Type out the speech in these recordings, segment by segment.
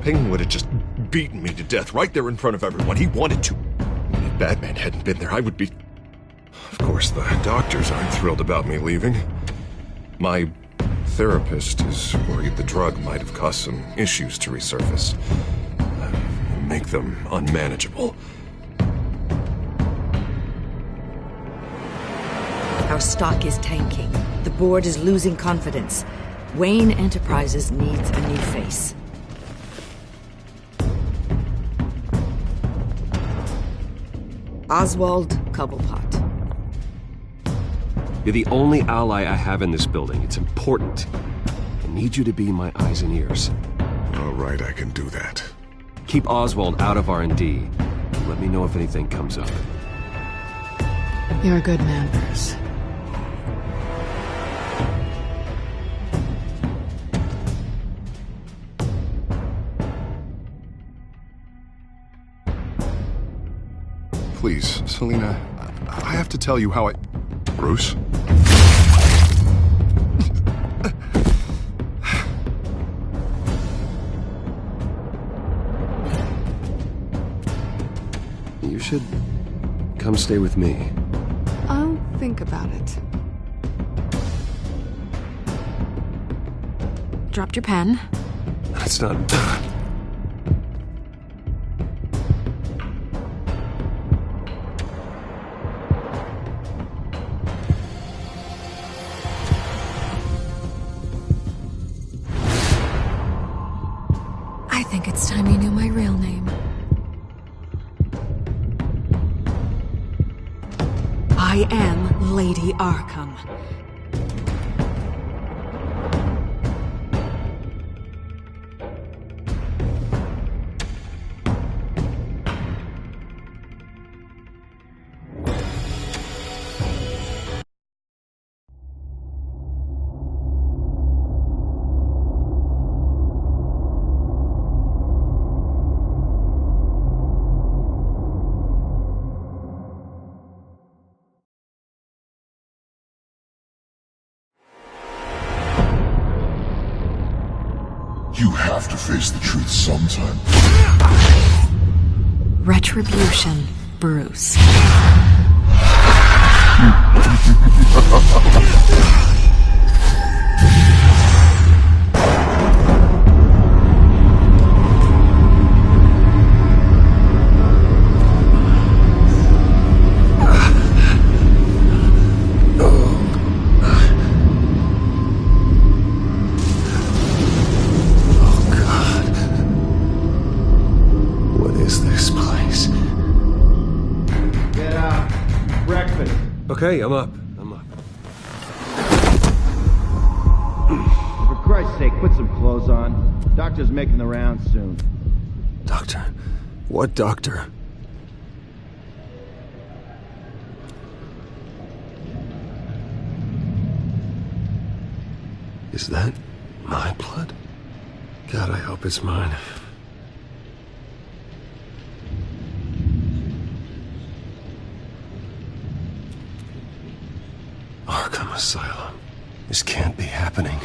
Penguin would have just beaten me to death right there in front of everyone. He wanted to. If Batman hadn't been there, I would be... Of course, the doctors aren't thrilled about me leaving. My therapist is worried the drug might have caused some issues to resurface. Make them unmanageable. Our stock is tanking. The board is losing confidence. Wayne Enterprises needs a new face. Oswald Cobblepot. You're the only ally I have in this building. It's important. I need you to be my eyes and ears. All right, I can do that. Keep Oswald out of R&D. Let me know if anything comes up. You're a good man, Bruce. Please, Selina, I have to tell you how I... Bruce? You should come stay with me. I'll think about it. Dropped your pen. That's not... I think it's time you knew my real name. I am Lady Arkham. You have to face the truth sometime. Retribution, Bruce. Okay, I'm up. For Christ's sake, put some clothes on. Doctor's making the rounds soon. Doctor? What doctor? Is that my blood? God, I hope it's mine. Arkham Asylum. This can't be happening.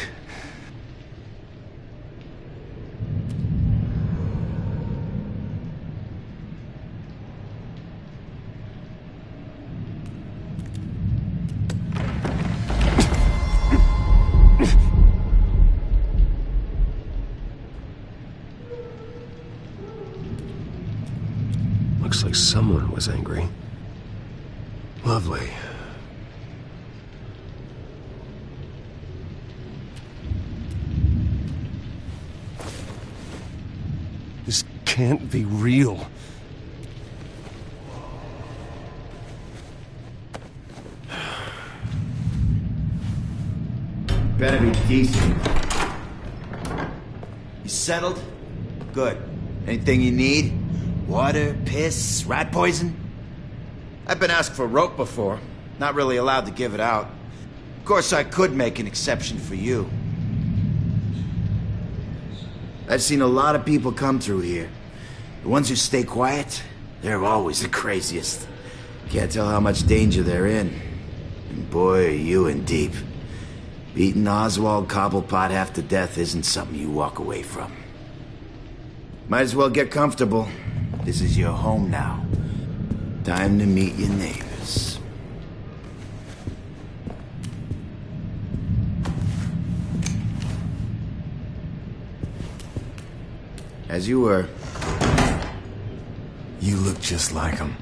Looks like someone was angry. Lovely. This can't be real. Better be decent. You settled? Good. Anything you need? Water, piss, rat poison? I've been asked for rope before. Not really allowed to give it out. Of course, I could make an exception for you. I've seen a lot of people come through here. The ones who stay quiet, they're always the craziest. Can't tell how much danger they're in. And boy, are you in deep. Beating Oswald Cobblepot half to death isn't something you walk away from. Might as well get comfortable. This is your home now. Time to meet your neighbors. As you were. You look just like him.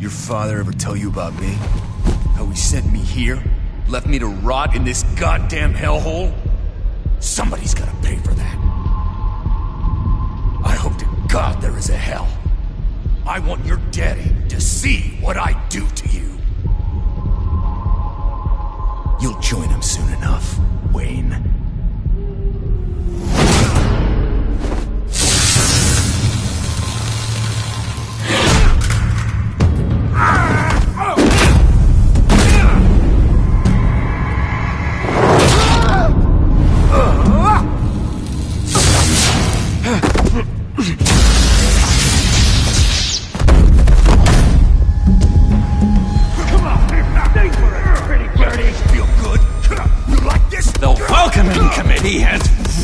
Your father ever tell you about me? How he sent me here? Left me to rot in this goddamn hellhole? Somebody's gotta pay for that. I hope to God there is a hell. I want your daddy to see what I do to you. You'll join him soon enough, Wayne.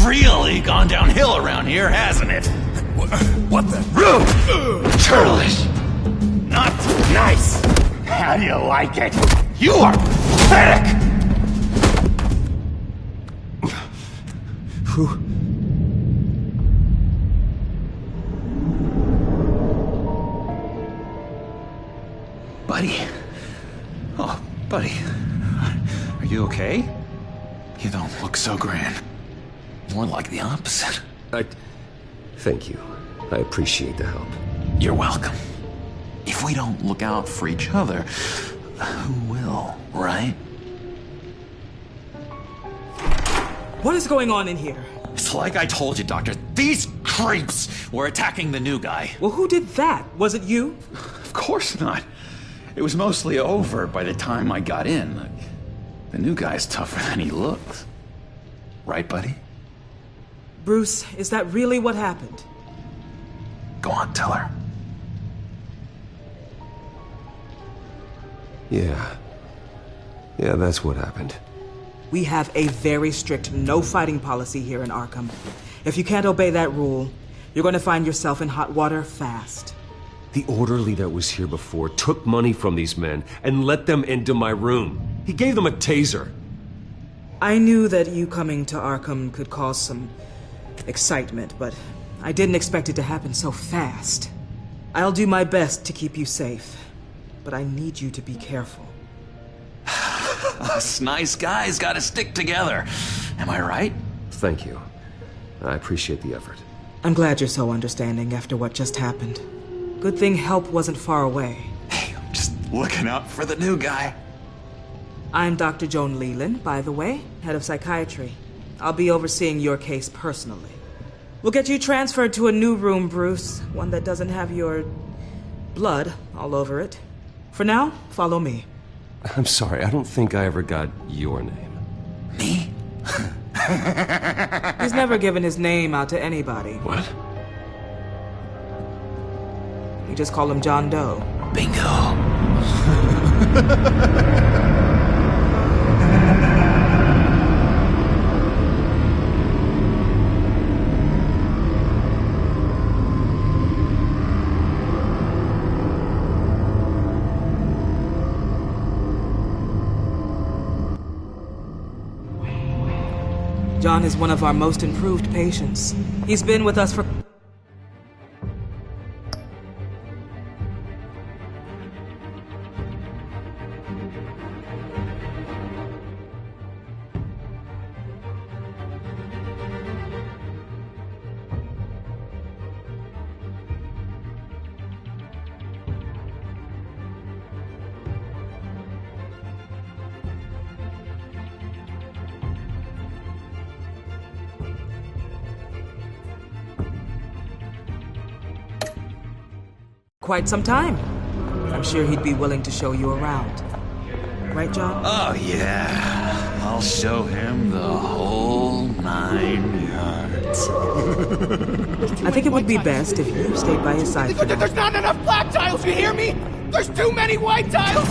Really gone downhill around here, hasn't it? What the? Turtleish. Not nice. How do you like it? You are pathetic. Who? Buddy. Oh, buddy. Are you okay? You don't look so grand. More like the opposite. Thank you. I appreciate the help. You're welcome. If we don't look out for each other, who will, right? What is going on in here? It's like I told you, Doctor. These creeps were attacking the new guy. Well, who did that? Was it you? Of course not. It was mostly over by the time I got in. The new guy's tougher than he looks. Right, buddy? Bruce, is that really what happened? Go on, tell her. Yeah, that's what happened. We have a very strict no fighting policy here in Arkham. If you can't obey that rule, you're going to find yourself in hot water fast. The orderly that was here before took money from these men and let them into my room. He gave them a taser. I knew that you coming to Arkham could cause some excitement, but I didn't expect it to happen so fast. I'll do my best to keep you safe, but I need you to be careful. Us nice guys gotta stick together. Am I right? Thank you. I appreciate the effort. I'm glad you're so understanding after what just happened. Good thing help wasn't far away. Hey, I'm just looking out for the new guy. I'm Dr. Joan Leland, by the way, head of psychiatry. I'll be overseeing your case personally. We'll get you transferred to a new room, Bruce. One that doesn't have your blood all over it. For now, follow me. I'm sorry, I don't think I ever got your name. Me? He's never given his name out to anybody. What? You just call him John Doe. Bingo. John is one of our most improved patients. He's been with us for... quite some time. I'm sure he'd be willing to show you around. Right, John? Oh, yeah. I'll show him the whole 9 yards. I think it would be best if you stayed by his side. There's not enough black tiles, you hear me? There's too many white tiles!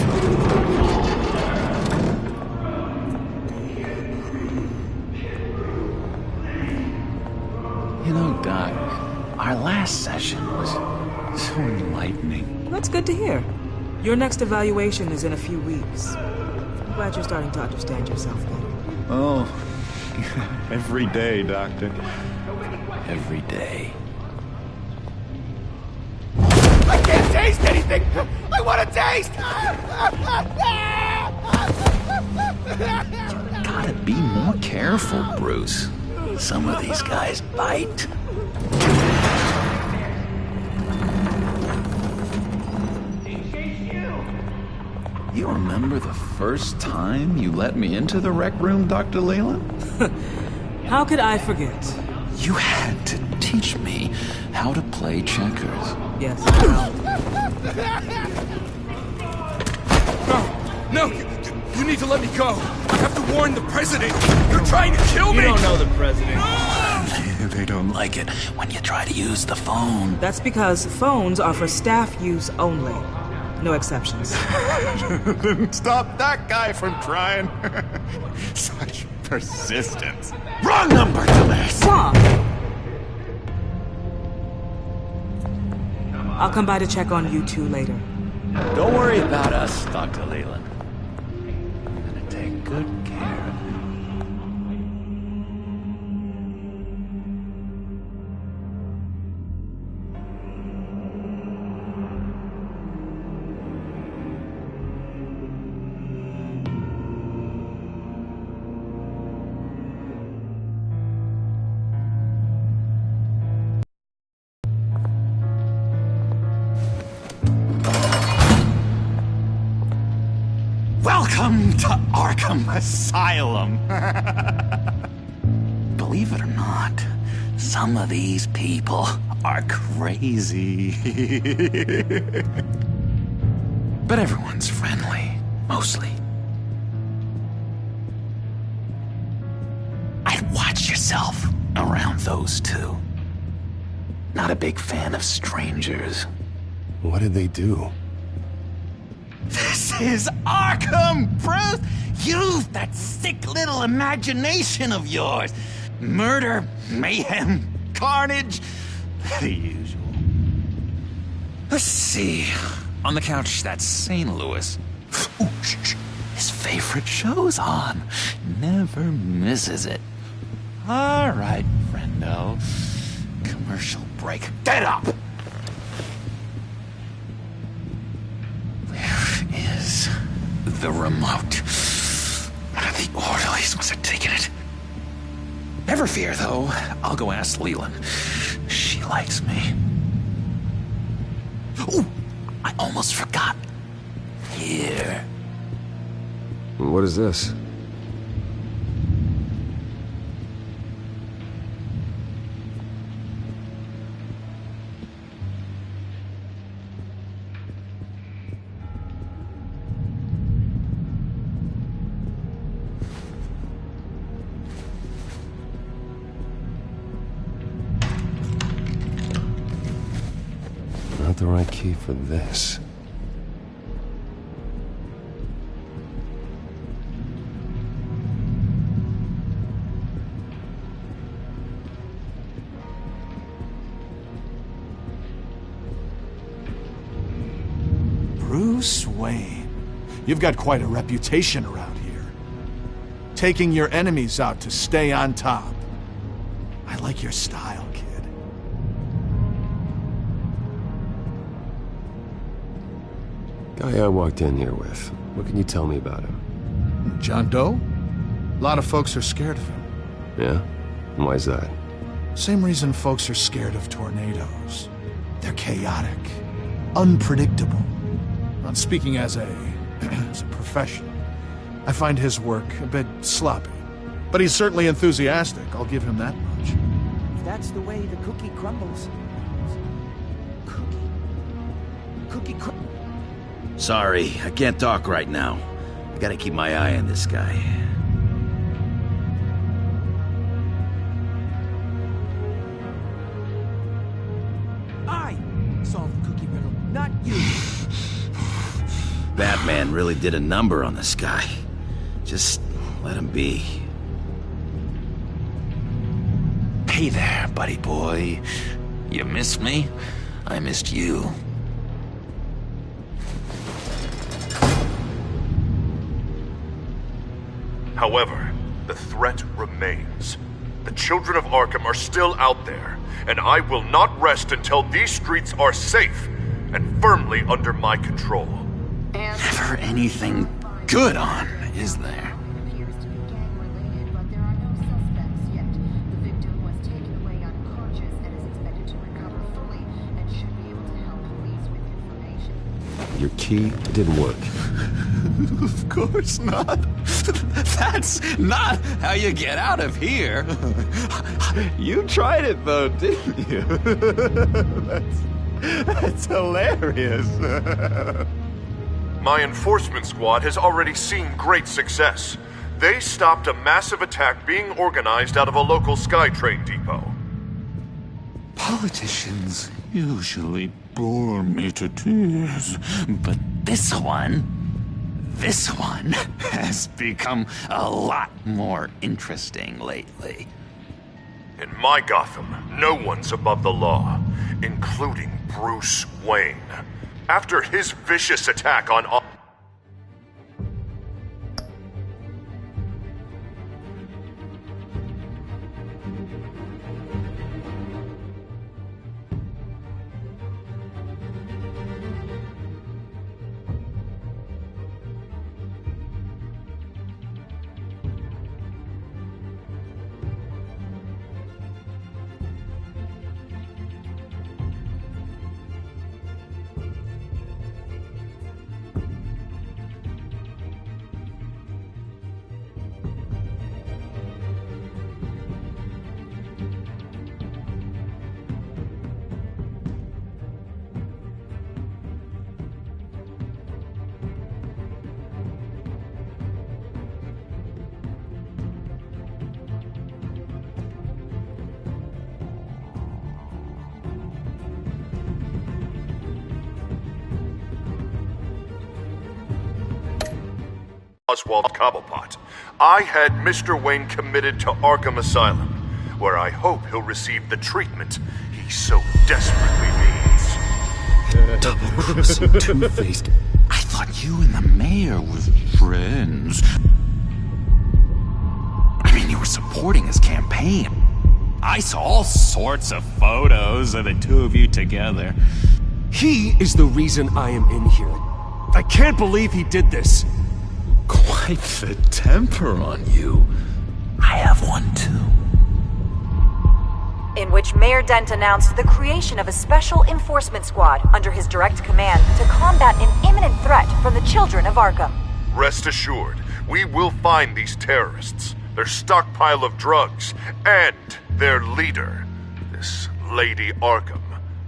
You know, Doc, Our last session was so enlightening. That's good to hear. Your next evaluation is in a few weeks. I'm glad you're starting to understand yourself better. Oh, every day, Doctor. Every day. I can't taste anything! I want to taste! Gotta be more careful, Bruce. Some of these guys bite. You remember the first time you let me into the rec room, Dr. Leland? How could I forget? You had to teach me how to play checkers. Yes. No, you need to let me go. I have to warn the president. You're trying to kill me. You don't know the president. They don't like it when you try to use the phone. That's because phones are for staff use only. No exceptions. Stop that guy from trying. Such persistence. Wrong number, dumbass! Stop! I'll come by to check on you two later. Don't worry about us, Dr. Leland. I'm gonna take good care of you. Welcome to Arkham Asylum. Believe it or not, some of these people are crazy. But everyone's friendly, mostly. I'd watch yourself around those two. Not a big fan of strangers. What did they do? This is Arkham, Bruce! Use that sick little imagination of yours. Murder, mayhem, carnage, the usual. Let's see. On the couch, that's St. Louis. Ooh, shh. His favorite show's on. Never misses it. All right, friendo. Commercial break. Get up! Is the remote. One of the orderlies must have taken it. Never fear, though. I'll go ask Leland. She likes me. Ooh, I almost forgot. Here. What is this? Not the right key for this. Bruce Wayne. You've got quite a reputation around here. Taking your enemies out to stay on top. I like your style, kid. Guy I walked in here with. What can you tell me about him? John Doe? A lot of folks are scared of him. Yeah? And why's that? Same reason folks are scared of tornadoes. They're chaotic, unpredictable. Not speaking as a professional, I find his work a bit sloppy. But he's certainly enthusiastic, I'll give him that much. If that's the way the cookie crumbles. Cookie crumbles. Sorry, I can't talk right now. I gotta keep my eye on this guy. I solved the cookie riddle, not you. Batman really did a number on this guy. Just let him be. Hey there, buddy boy. You missed me? I missed you. However, the threat remains. The children of Arkham are still out there, and I will not rest until these streets are safe and firmly under my control. Never anything good on, is there? Your key didn't work. Of course not. That's not how you get out of here. You tried it though, didn't you? That's hilarious. My enforcement squad has already seen great success. They stopped a massive attack being organized out of a local SkyTrain depot. Politicians usually bore me to tears, but this one has become a lot more interesting lately. In my Gotham, no one's above the law, including Bruce Wayne. After his vicious attack on Oswald Cobblepot, I had Mr. Wayne committed to Arkham Asylum, where I hope he'll receive the treatment he so desperately needs. Double-crossing Two-Faced. I thought you and the mayor were friends. I mean, you were supporting his campaign. I saw all sorts of photos of the two of you together. He is the reason I am in here. I can't believe he did this. Quite the temper on you. I have one too. In which Mayor Dent announced the creation of a special enforcement squad under his direct command to combat an imminent threat from the children of Arkham. Rest assured, we will find these terrorists, their stockpile of drugs, and their leader, this Lady Arkham,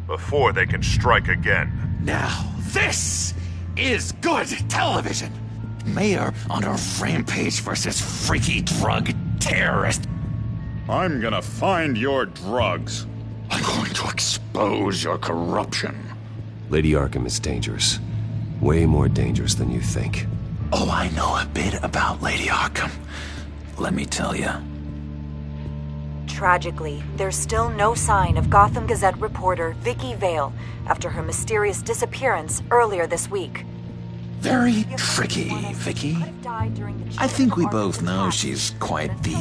before they can strike again. Now, this is good television! Mayor on a rampage versus freaky drug terrorist. I'm gonna find your drugs. I'm going to expose your corruption. Lady Arkham is dangerous. Way more dangerous than you think. Oh, I know a bit about Lady Arkham. Let me tell you. Tragically, there's still no sign of Gotham Gazette reporter Vicky Vale after her mysterious disappearance earlier this week. Very tricky, Vicky. I think we both know she's quite the,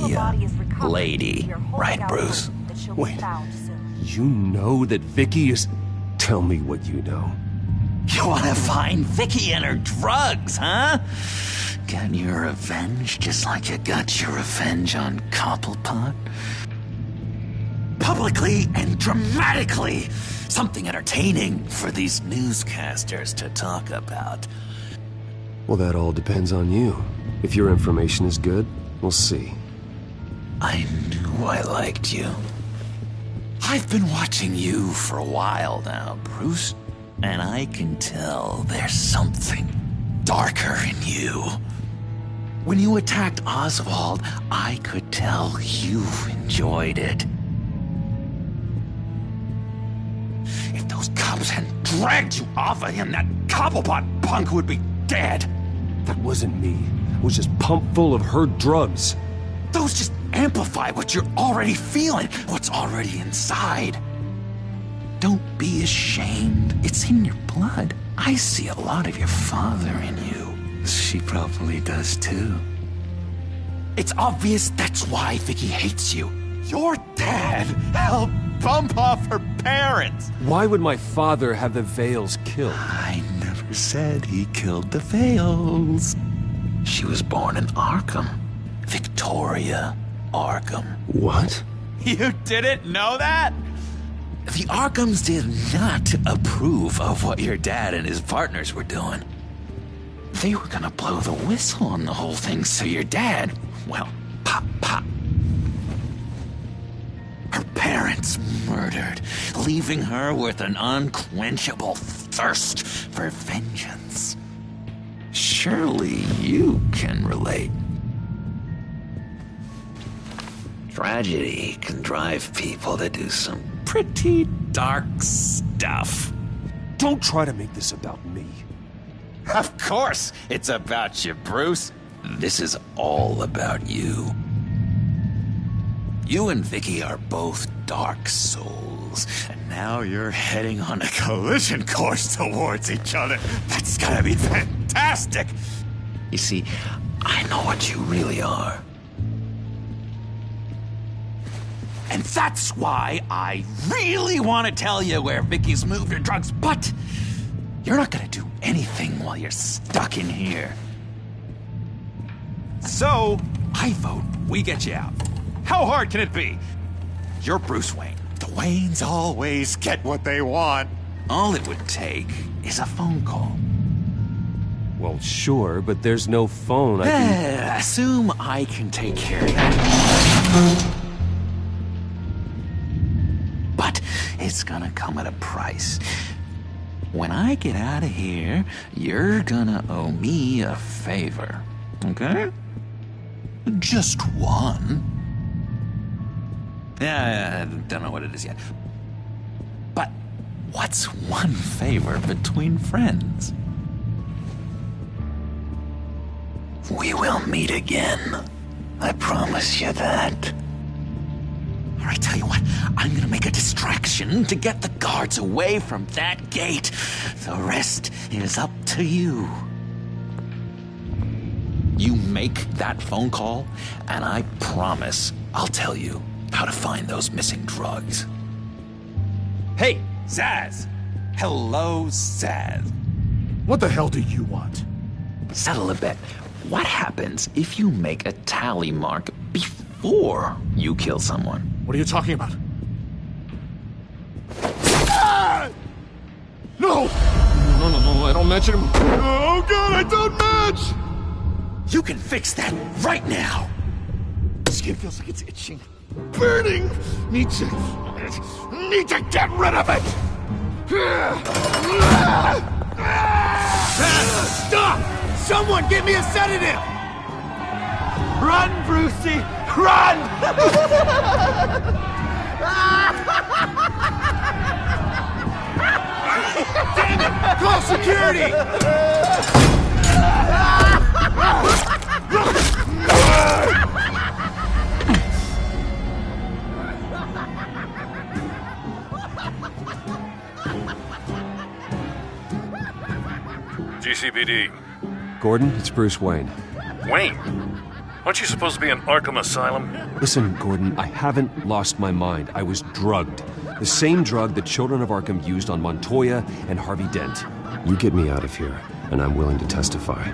lady, right, Bruce? Wait, you know that Vicky is... Tell me what you know. You wanna find Vicky and her drugs, huh? Get your revenge just like you got your revenge on Cobblepot? Publicly and dramatically! Something entertaining for these newscasters to talk about. Well, that all depends on you. If your information is good, we'll see. I knew I liked you. I've been watching you for a while now, Bruce, and I can tell there's something darker in you. When you attacked Oswald, I could tell you enjoyed it. If those cops hadn't dragged you off of him, that Cobblepot punk would be dead. That wasn't me. It was just pumped full of her drugs. Those just amplify what you're already feeling, what's already inside. Don't be ashamed. It's in your blood. I see a lot of your father in you. She probably does too. It's obvious that's why Vicky hates you. Your dad helped bump off her parents. Why would my father have the Vales killed? I never said he killed the Vales. She was born in Arkham. Victoria Arkham. What? You didn't know that? The Arkhams did not approve of what your dad and his partners were doing. They were gonna blow the whistle on the whole thing, so your dad, well, pop. Her parents murdered, leaving her with an unquenchable thirst for vengeance. Surely you can relate. Tragedy can drive people to do some pretty dark stuff. Don't try to make this about me. Of course it's about you, Bruce. This is all about you. You and Vicky are both dark souls, and now you're heading on a collision course towards each other. That's gotta be fantastic! You see, I know what you really are. And that's why I really want to tell you where Vicky's moved her drugs, but you're not gonna do anything while you're stuck in here. So, I vote we get you out. How hard can it be? You're Bruce Wayne. The Waynes always get what they want. All it would take is a phone call. Well, sure, but there's no phone. Assume I can take care of that. But it's gonna come at a price. When I get out of here, you're gonna owe me a favor, okay? Just one. Yeah, I don't know what it is yet. But what's one favor between friends? We will meet again. I promise you that. All right, tell you what, I'm gonna make a distraction to get the guards away from that gate. The rest is up to you. You make that phone call, and I promise I'll tell you how to find those missing drugs. Hey, Zsasz! Hello, Zsasz. What the hell do you want? Settle a bet. What happens if you make a tally mark before you kill someone? What are you talking about? Ah! No! No, I don't match him. Oh God, I don't match! You can fix that right now! Skin feels like it's itching. Burning! Need to get rid of it! Stop! Someone give me a sedative! Run, Brucey! Run! Damn it! Call security! GCPD. Gordon, it's Bruce Wayne. Wayne? Aren't you supposed to be in Arkham Asylum? Listen, Gordon, I haven't lost my mind. I was drugged. The same drug the children of Arkham used on Montoya and Harvey Dent. You get me out of here, and I'm willing to testify.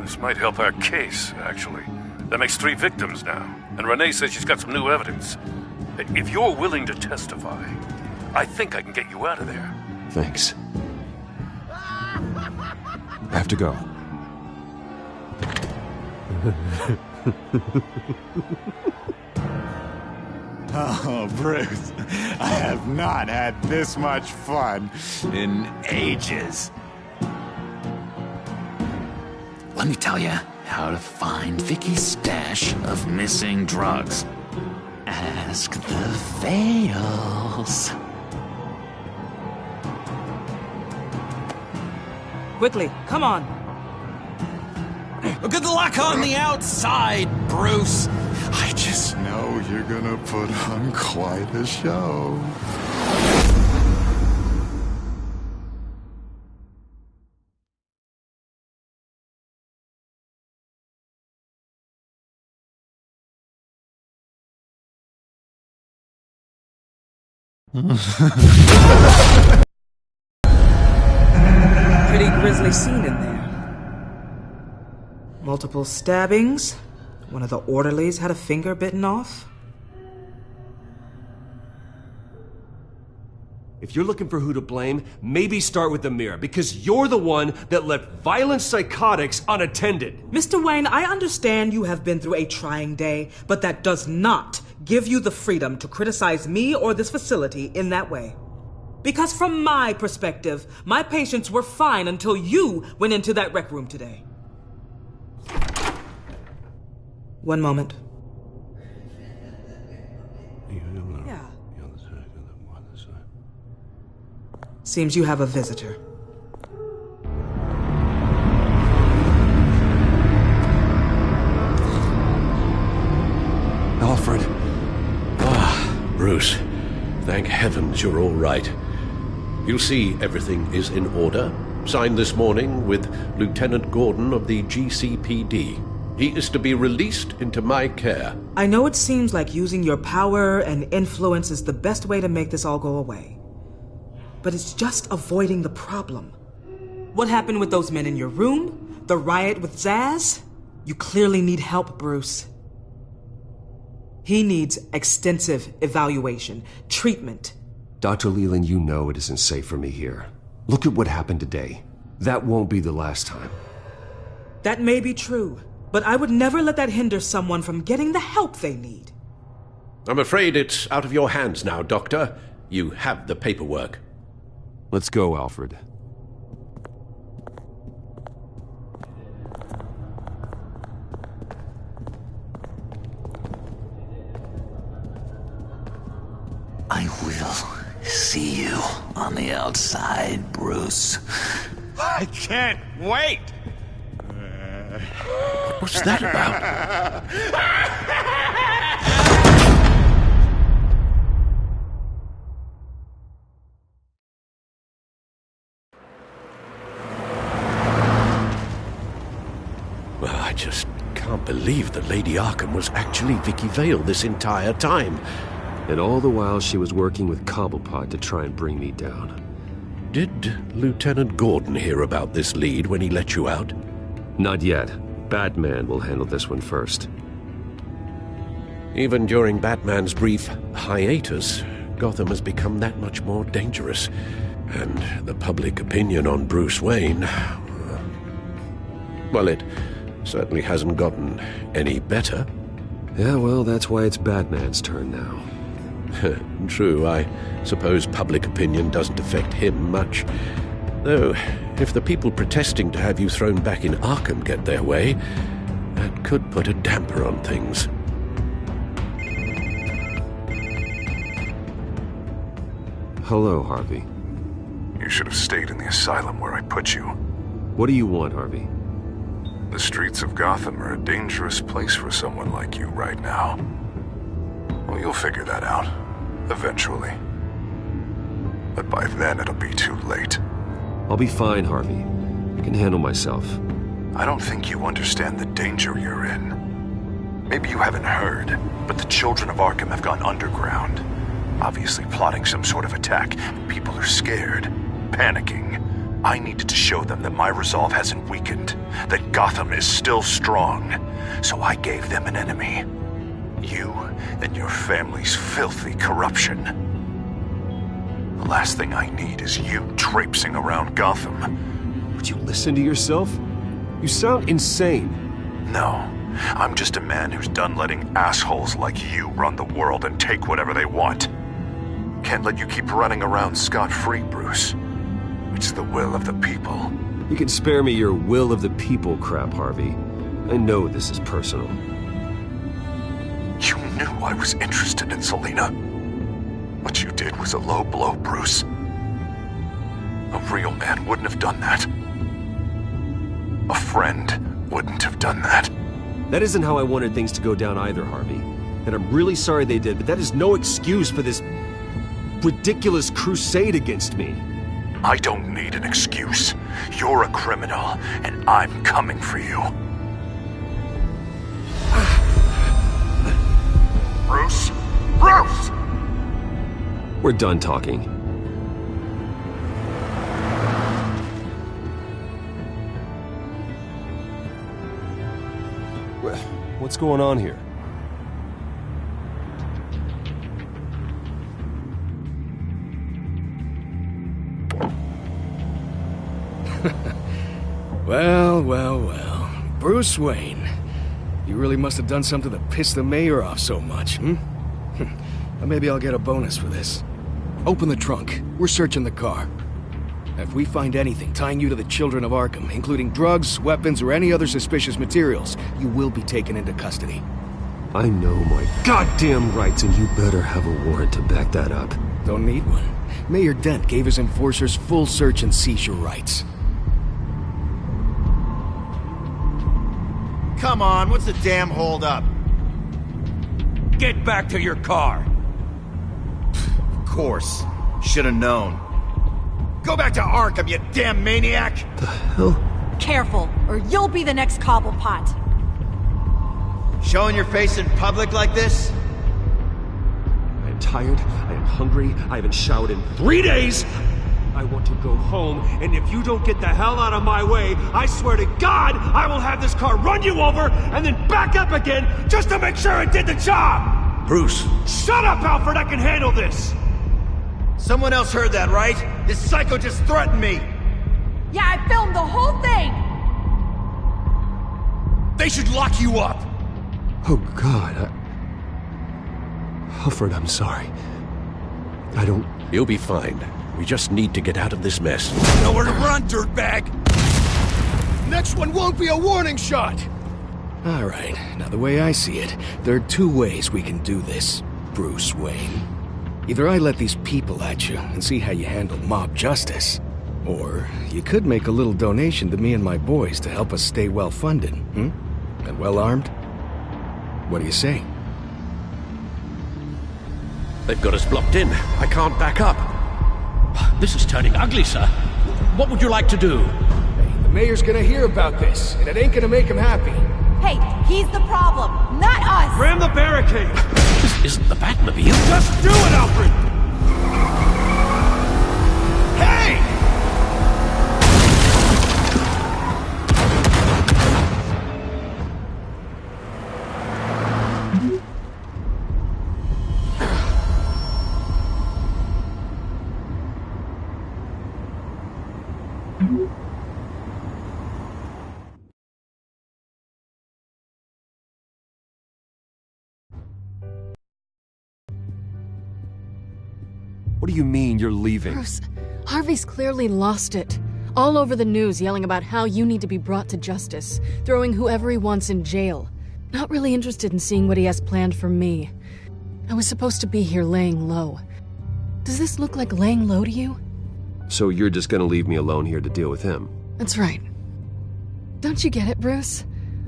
This might help our case, actually. That makes 3 victims now, and Renee says she's got some new evidence. If you're willing to testify, I think I can get you out of there. Thanks. I have to go. Oh, Bruce, I have not had this much fun in ages. Let me tell you how to find Vicky's stash of missing drugs. Ask the Vales. Quickly, come on. Good luck on the outside, Bruce. I just know you're gonna put on quite a show. Pretty grisly scene in there. Multiple stabbings. One of the orderlies had a finger bitten off. If you're looking for who to blame, maybe start with the mirror, because you're the one that left violent psychotics unattended. Mr. Wayne, I understand you have been through a trying day, but that does not give you the freedom to criticize me or this facility in that way. Because from my perspective, my patients were fine until you went into that rec room today. One moment. Yeah. Seems you have a visitor. Alfred. Bruce. Thank heavens you're all right. You'll see everything is in order. Signed this morning with Lieutenant Gordon of the GCPD. He is to be released into my care. I know it seems like using your power and influence is the best way to make this all go away. But it's just avoiding the problem. What happened with those men in your room? The riot with Zsasz? You clearly need help, Bruce. He needs extensive evaluation, treatment. Dr. Leland, you know it isn't safe for me here. Look at what happened today. That won't be the last time. That may be true, but I would never let that hinder someone from getting the help they need. I'm afraid it's out of your hands now, Doctor. You have the paperwork. Let's go, Alfred. I will see you on the outside, Bruce. I can't wait! What's that about? Well, I just can't believe that Lady Arkham was actually Vicky Vale this entire time. And all the while she was working with Cobblepot to try and bring me down. Did Lieutenant Gordon hear about this lead when he let you out? Not yet. Batman will handle this one first. Even during Batman's brief hiatus, Gotham has become that much more dangerous. And the public opinion on Bruce Wayne... well, it certainly hasn't gotten any better. Yeah, well, that's why it's Batman's turn now. True, I suppose public opinion doesn't affect him much. Though, if the people protesting to have you thrown back in Arkham get their way, that could put a damper on things. Hello, Harvey. You should have stayed in the asylum where I put you. What do you want, Harvey? The streets of Gotham are a dangerous place for someone like you right now. Well, you'll figure that out, eventually. But by then it'll be too late. I'll be fine, Harvey. I can handle myself. I don't think you understand the danger you're in. Maybe you haven't heard, but the children of Arkham have gone underground. Obviously plotting some sort of attack. People are scared, panicking. I needed to show them that my resolve hasn't weakened, that Gotham is still strong. So I gave them an enemy. You and your family's filthy corruption. The last thing I need is you traipsing around Gotham. Would you listen to yourself? You sound insane. No, I'm just a man who's done letting assholes like you run the world and take whatever they want. Can't let you keep running around scot-free, Bruce. It's the will of the people. You can spare me your will of the people crap, Harvey. I know this is personal. You knew I was interested in Selina. What you did was a low blow, Bruce. A real man wouldn't have done that. A friend wouldn't have done that. That isn't how I wanted things to go down either, Harvey. And I'm really sorry they did, but that is no excuse for this ridiculous crusade against me. I don't need an excuse. You're a criminal, and I'm coming for you. Bruce? Bruce! We're done talking. What's going on here? Well. Bruce Wayne. You really must have done something to piss the mayor off so much, hmm? Maybe I'll get a bonus for this. Open the trunk. We're searching the car. If we find anything tying you to the Children of Arkham, including drugs, weapons, or any other suspicious materials, you will be taken into custody. I know my goddamn rights, and you better have a warrant to back that up. Don't need one. Mayor Dent gave his enforcers full search and seizure rights. Come on, what's the damn holdup? Get back to your car! Of course. Should've known. Go back to Arkham, you damn maniac! The hell? Careful, or you'll be the next Cobblepot. Showing your face in public like this? I am tired, I am hungry, I haven't showered in 3 days! I want to go home, and if you don't get the hell out of my way, I swear to God, I will have this car run you over, and then back up again, just to make sure it did the job! Bruce! Shut up, Alfred, I can handle this! Someone else heard that, right? This psycho just threatened me! Yeah, I filmed the whole thing! They should lock you up! Oh, God, Alfred, I'm sorry. I don't... You'll be fine. We just need to get out of this mess. Nowhere to run, dirtbag! Next one won't be a warning shot! Alright, now the way I see it, there are two ways we can do this, Bruce Wayne. Either I let these people at you and see how you handle mob justice, or you could make a little donation to me and my boys to help us stay well-funded, and well-armed. What do you say? They've got us blocked in. I can't back up. This is turning ugly, sir. What would you like to do? Hey, the mayor's gonna hear about this, and it ain't gonna make him happy. Hey, he's the problem, not us! Ram the barricade! This isn't the Batmobile. Just do it, Alfred! Hey! What do you mean you're leaving? Bruce, Harvey's clearly lost it. All over the news yelling about how you need to be brought to justice, throwing whoever he wants in jail. Not really interested in seeing what he has planned for me. I was supposed to be here laying low. Does this look like laying low to you? So you're just gonna leave me alone here to deal with him? That's right. Don't you get it, Bruce?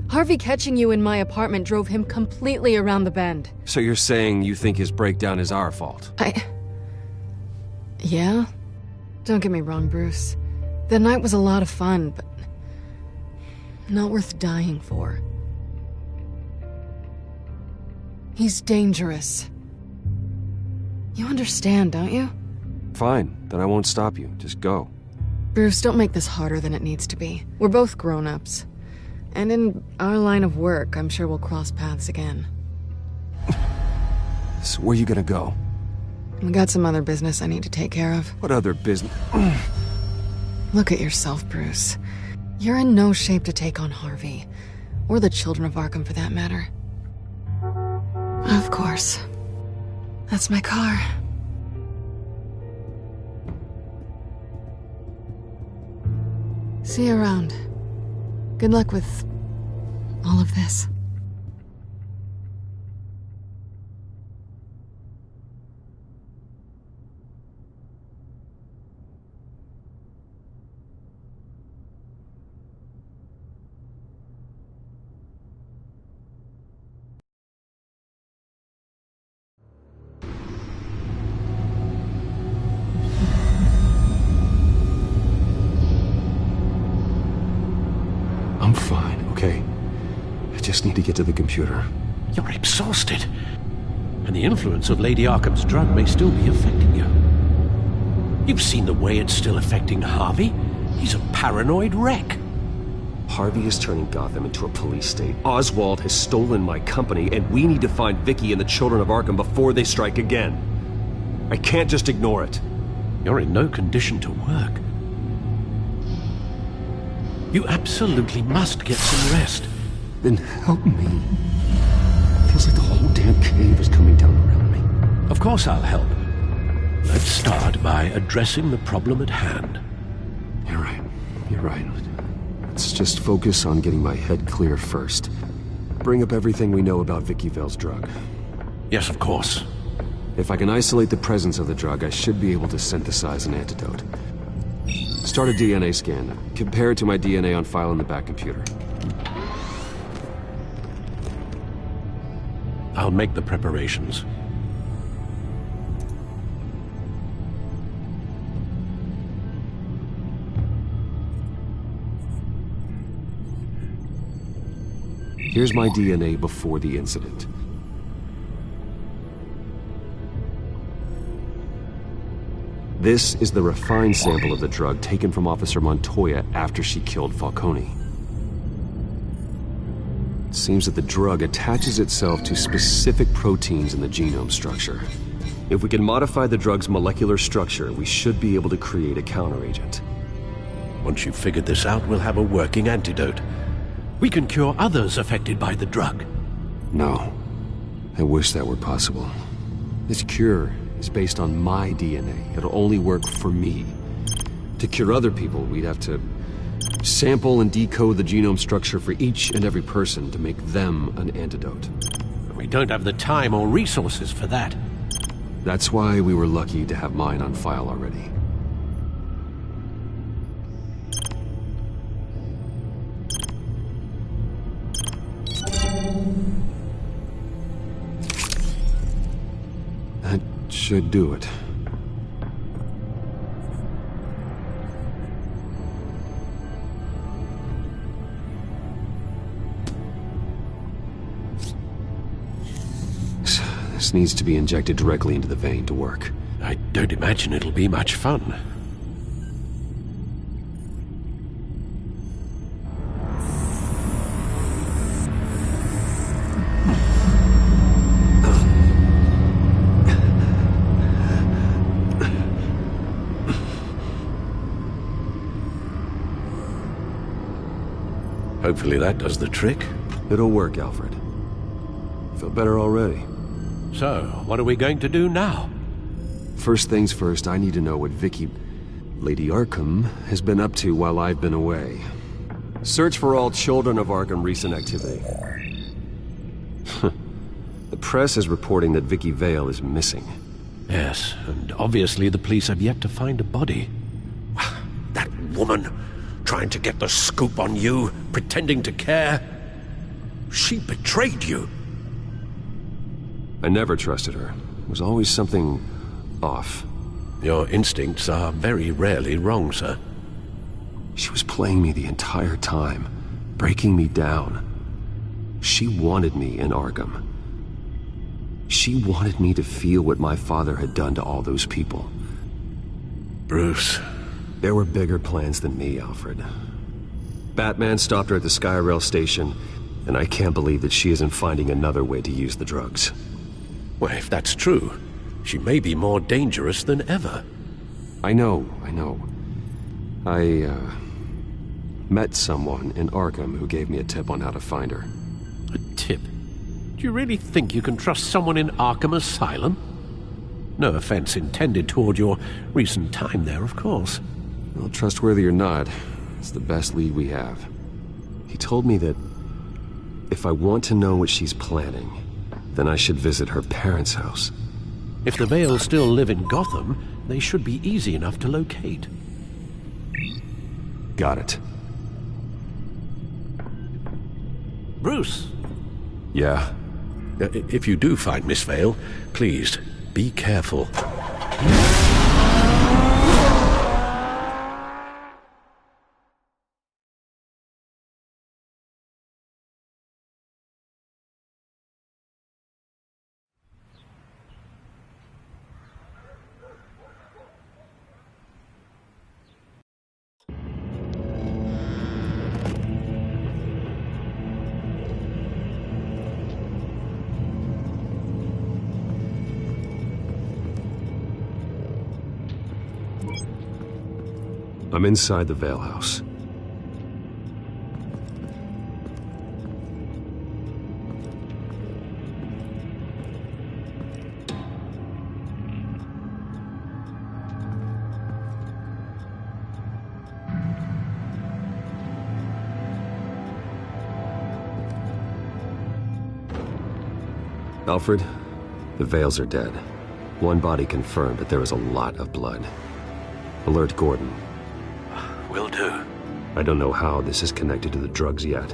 Harvey catching you in my apartment drove him completely around the bend. So you're saying you think his breakdown is our fault? Yeah? Don't get me wrong, Bruce. The night was a lot of fun, but not worth dying for. He's dangerous. You understand, don't you? Fine, then I won't stop you. Just go. Bruce, don't make this harder than it needs to be. We're both grown-ups. And in our line of work, I'm sure we'll cross paths again. So where are you gonna go? I got some other business I need to take care of. What other business? Look at yourself, Bruce. You're in no shape to take on Harvey. Or the Children of Arkham, for that matter. Of course. That's my car. See you around. Good luck with all of this. I'm fine, okay? I just need to get to the computer. You're exhausted. and the influence of Lady Arkham's drug may still be affecting you. You've seen the way it's still affecting Harvey. He's a paranoid wreck. Harvey is turning Gotham into a police state. Oswald has stolen my company, and we need to find Vicky and the children of Arkham before they strike again. I can't just ignore it. You're in no condition to work. You absolutely must get some rest. Then help me. Feels like the whole damn cave is coming down around me. Of course I'll help. Let's start by addressing the problem at hand. You're right. You're right. Let's just focus on getting my head clear first. Bring up everything we know about Vicky Vale's drug. Yes, of course. If I can isolate the presence of the drug, I should be able to synthesize an antidote. Start a DNA scan. Compare it to my DNA on file in the back computer. I'll make the preparations. Here's my DNA before the incident. This is the refined sample of the drug taken from Officer Montoya after she killed Falcone. It seems that the drug attaches itself to specific proteins in the genome structure. If we can modify the drug's molecular structure, we should be able to create a counteragent. Once you've figured this out, we'll have a working antidote. We can cure others affected by the drug. No. I wish that were possible. This cure is based on my DNA. It'll only work for me. To cure other people, we'd have to sample and decode the genome structure for each and every person to make them an antidote. We don't have the time or resources for that. That's why we were lucky to have mine on file already. That should do it. This needs to be injected directly into the vein to work. I don't imagine it'll be much fun. Hopefully that does the trick. It'll work, Alfred. Feel better already. So, what are we going to do now? First things first, I need to know what Vicky, Lady Arkham, has been up to while I've been away. Search for all children of Arkham recent activity. The press is reporting that Vicky Vale is missing. Yes, and obviously the police have yet to find a body. That woman, trying to get the scoop on you, pretending to care. She betrayed you. I never trusted her. There was always something off. Your instincts are very rarely wrong, sir. She was playing me the entire time, breaking me down. She wanted me in Arkham. She wanted me to feel what my father had done to all those people. Bruce. There were bigger plans than me, Alfred. Batman stopped her at the Skyrail station, and I can't believe that she isn't finding another way to use the drugs. Well, if that's true, she may be more dangerous than ever. I know. I met someone in Arkham who gave me a tip on how to find her. A tip? Do you really think you can trust someone in Arkham Asylum? No offense intended toward your recent time there, of course. Well, trustworthy or not, it's the best lead we have. He told me that if I want to know what she's planning, then I should visit her parents' house. If the Vales still live in Gotham, they should be easy enough to locate. Got it. Bruce! Yeah? If you do find Miss Vale, please, be careful. I'm inside the Vale House. Alfred, the Vales are dead. One body confirmed, but there is a lot of blood. Alert Gordon. Will do. I don't know how this is connected to the drugs yet.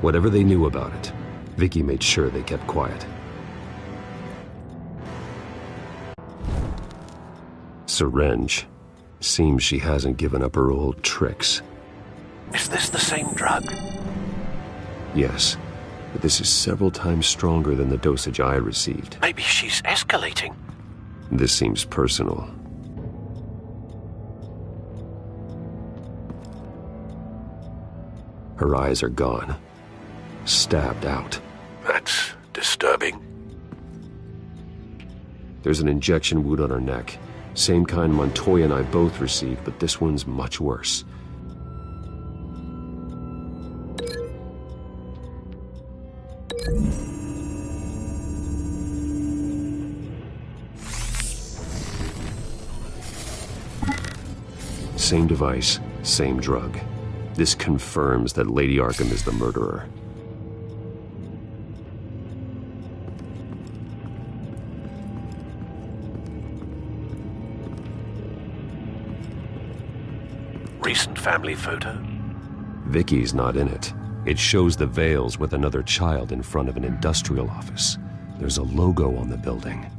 Whatever they knew about it, Vicky made sure they kept quiet. Syringe. Seems she hasn't given up her old tricks. Is this the same drug? Yes, but this is several times stronger than the dosage I received. Maybe she's escalating. This seems personal. Her eyes are gone. Stabbed out. That's disturbing. There's an injection wound on her neck. Same kind Montoya and I both received, but this one's much worse. Same device, same drug. This confirms that Lady Arkham is the murderer. Recent family photo? Vicky's not in it. It shows the Vales with another child in front of an industrial office. There's a logo on the building.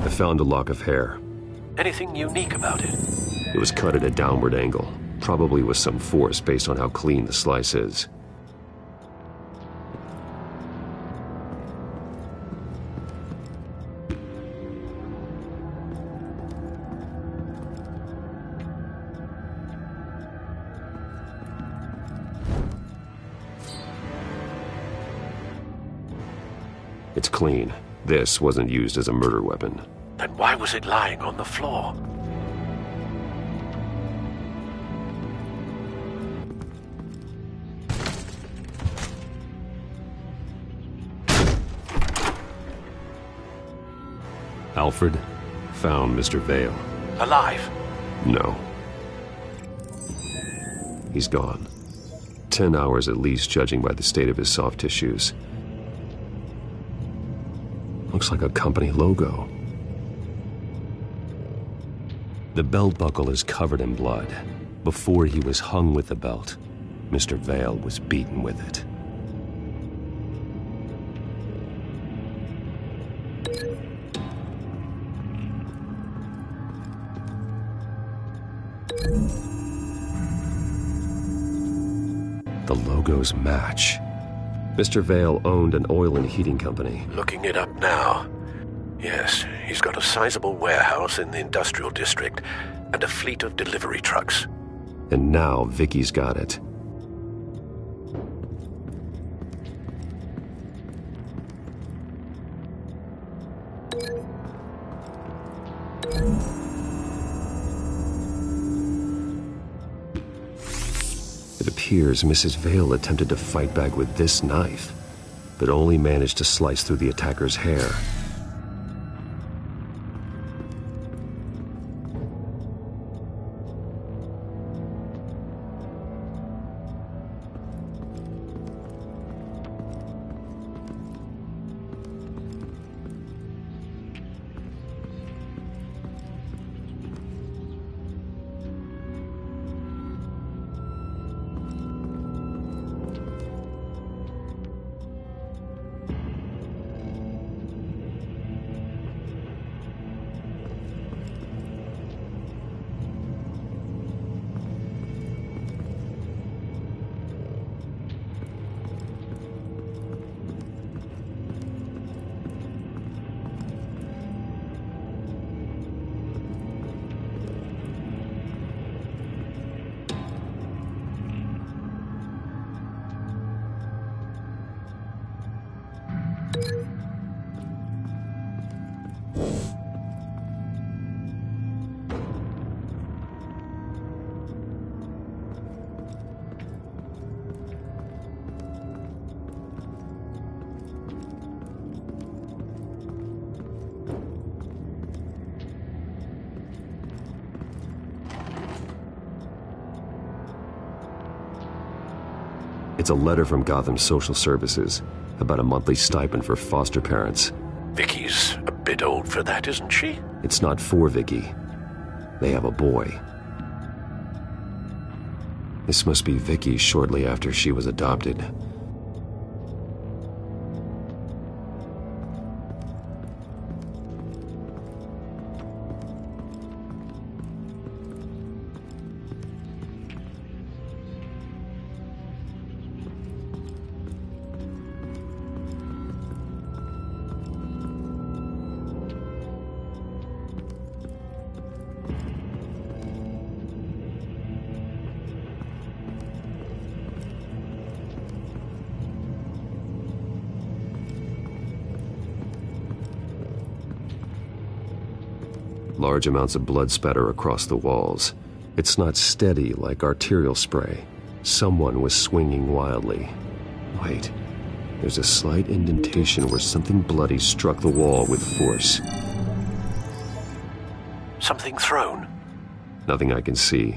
I found a lock of hair. Anything unique about it? It was cut at a downward angle, probably with some force based on how clean the slice is. It's clean. This wasn't used as a murder weapon. Then why was it lying on the floor? Alfred found Mr. Vale. Alive? No. He's gone. 10 hours at least, judging by the state of his soft tissues. Looks like a company logo. The belt buckle is covered in blood. Before he was hung with the belt, Mr. Vale was beaten with it. The logos match. Mr. Vale owned an oil and heating company. Looking it up now. Yes, he's got a sizable warehouse in the industrial district and a fleet of delivery trucks. And now Vicky's got it. It appears Mrs. Vale attempted to fight back with this knife, but only managed to slice through the attacker's hair. It's a letter from Gotham Social Services about a monthly stipend for foster parents. Vicky's a bit old for that, isn't she? It's not for Vicky. They have a boy. This must be Vicky shortly after she was adopted. Large amounts of blood spatter across the walls. It's not steady like arterial spray. Someone was swinging wildly. Wait, there's a slight indentation where something bloody struck the wall with force. Something thrown? Nothing I can see.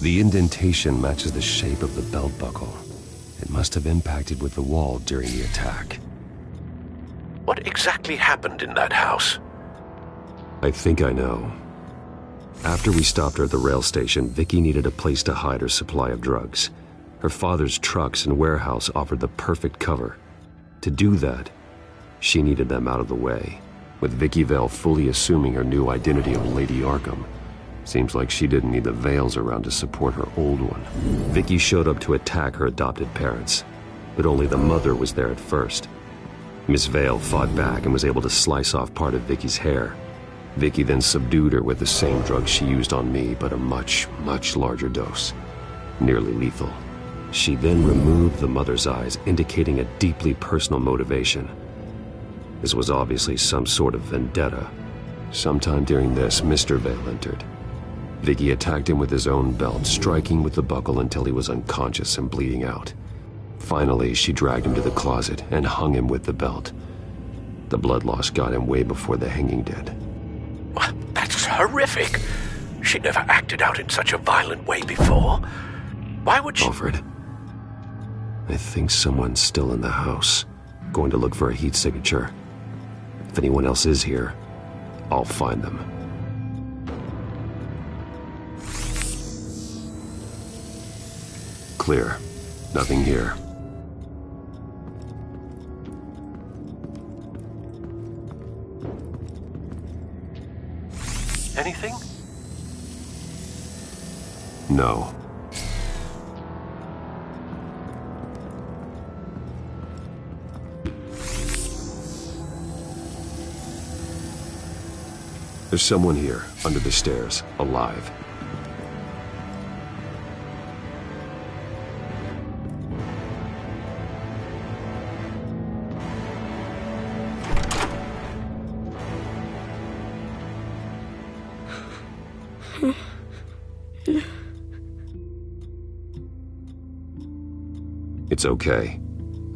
The indentation matches the shape of the belt buckle. It must have impacted with the wall during the attack. What exactly happened in that house? I think I know. After we stopped her at the rail station, Vicky needed a place to hide her supply of drugs. Her father's trucks and warehouse offered the perfect cover. To do that, she needed them out of the way, with Vicky Vale fully assuming her new identity of Lady Arkham. Seems like she didn't need the Vales around to support her old one. Vicky showed up to attack her adopted parents, but only the mother was there at first. Miss Vale fought back and was able to slice off part of Vicky's hair. Vicky then subdued her with the same drug she used on me, but a much, much larger dose. Nearly lethal. She then removed the mother's eyes, indicating a deeply personal motivation. This was obviously some sort of vendetta. Sometime during this, Mr. Vale entered. Vicky attacked him with his own belt, striking with the buckle until he was unconscious and bleeding out. Finally, she dragged him to the closet and hung him with the belt. The blood loss got him way before the hanging did. That's horrific. She never acted out in such a violent way before. Why would she... Alfred, I think someone's still in the house, going to look for a heat signature. If anyone else is here, I'll find them. Clear. Nothing here. Anything? No. There's someone here, under the stairs, alive. It's okay.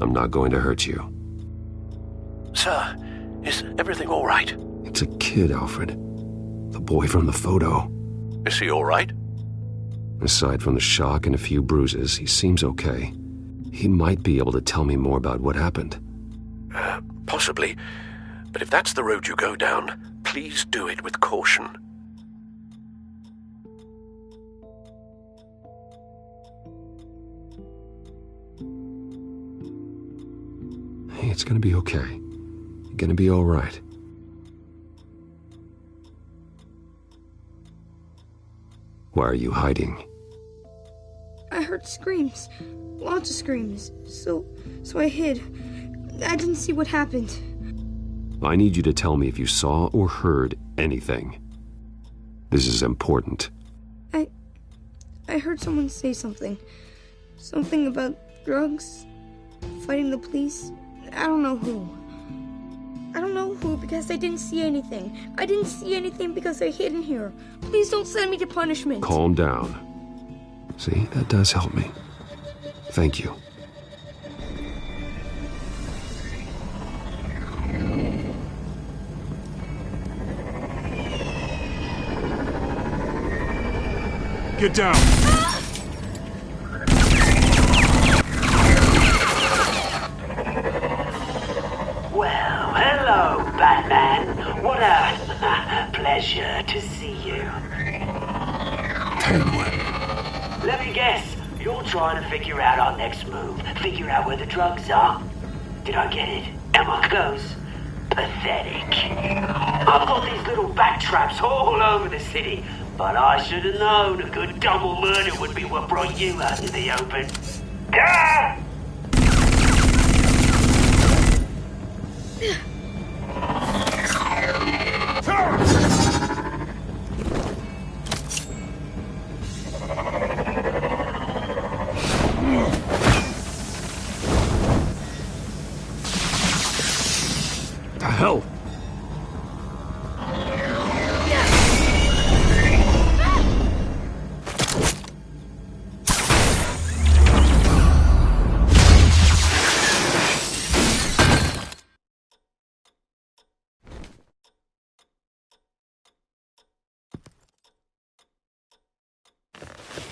I'm not going to hurt you. Sir, is everything all right? It's a kid, Alfred. The boy from the photo. Is he all right? Aside from the shock and a few bruises, he seems okay. He might be able to tell me more about what happened. Possibly. But if that's the road you go down, please do it with caution. Hey, it's gonna be okay. You're gonna be all right. Why are you hiding? I heard screams. Lots of screams. So I hid. I didn't see what happened. I need you to tell me if you saw or heard anything. This is important. I heard someone say something. Something about drugs, fighting the police. I don't know who. I don't know who because I didn't see anything. I didn't see anything because I hid in here. Please don't send me to punishment. Calm down. See, that does help me. Thank you. Get down! Well, hello, Batman. What a pleasure to see you. Let me guess. You're trying to figure out our next move. Figure out where the drugs are. Did I get it? Am I close? Pathetic. I've got these little bat traps all over the city, but I should have known a good double murder would be what brought you out in the open. Ah! The hell?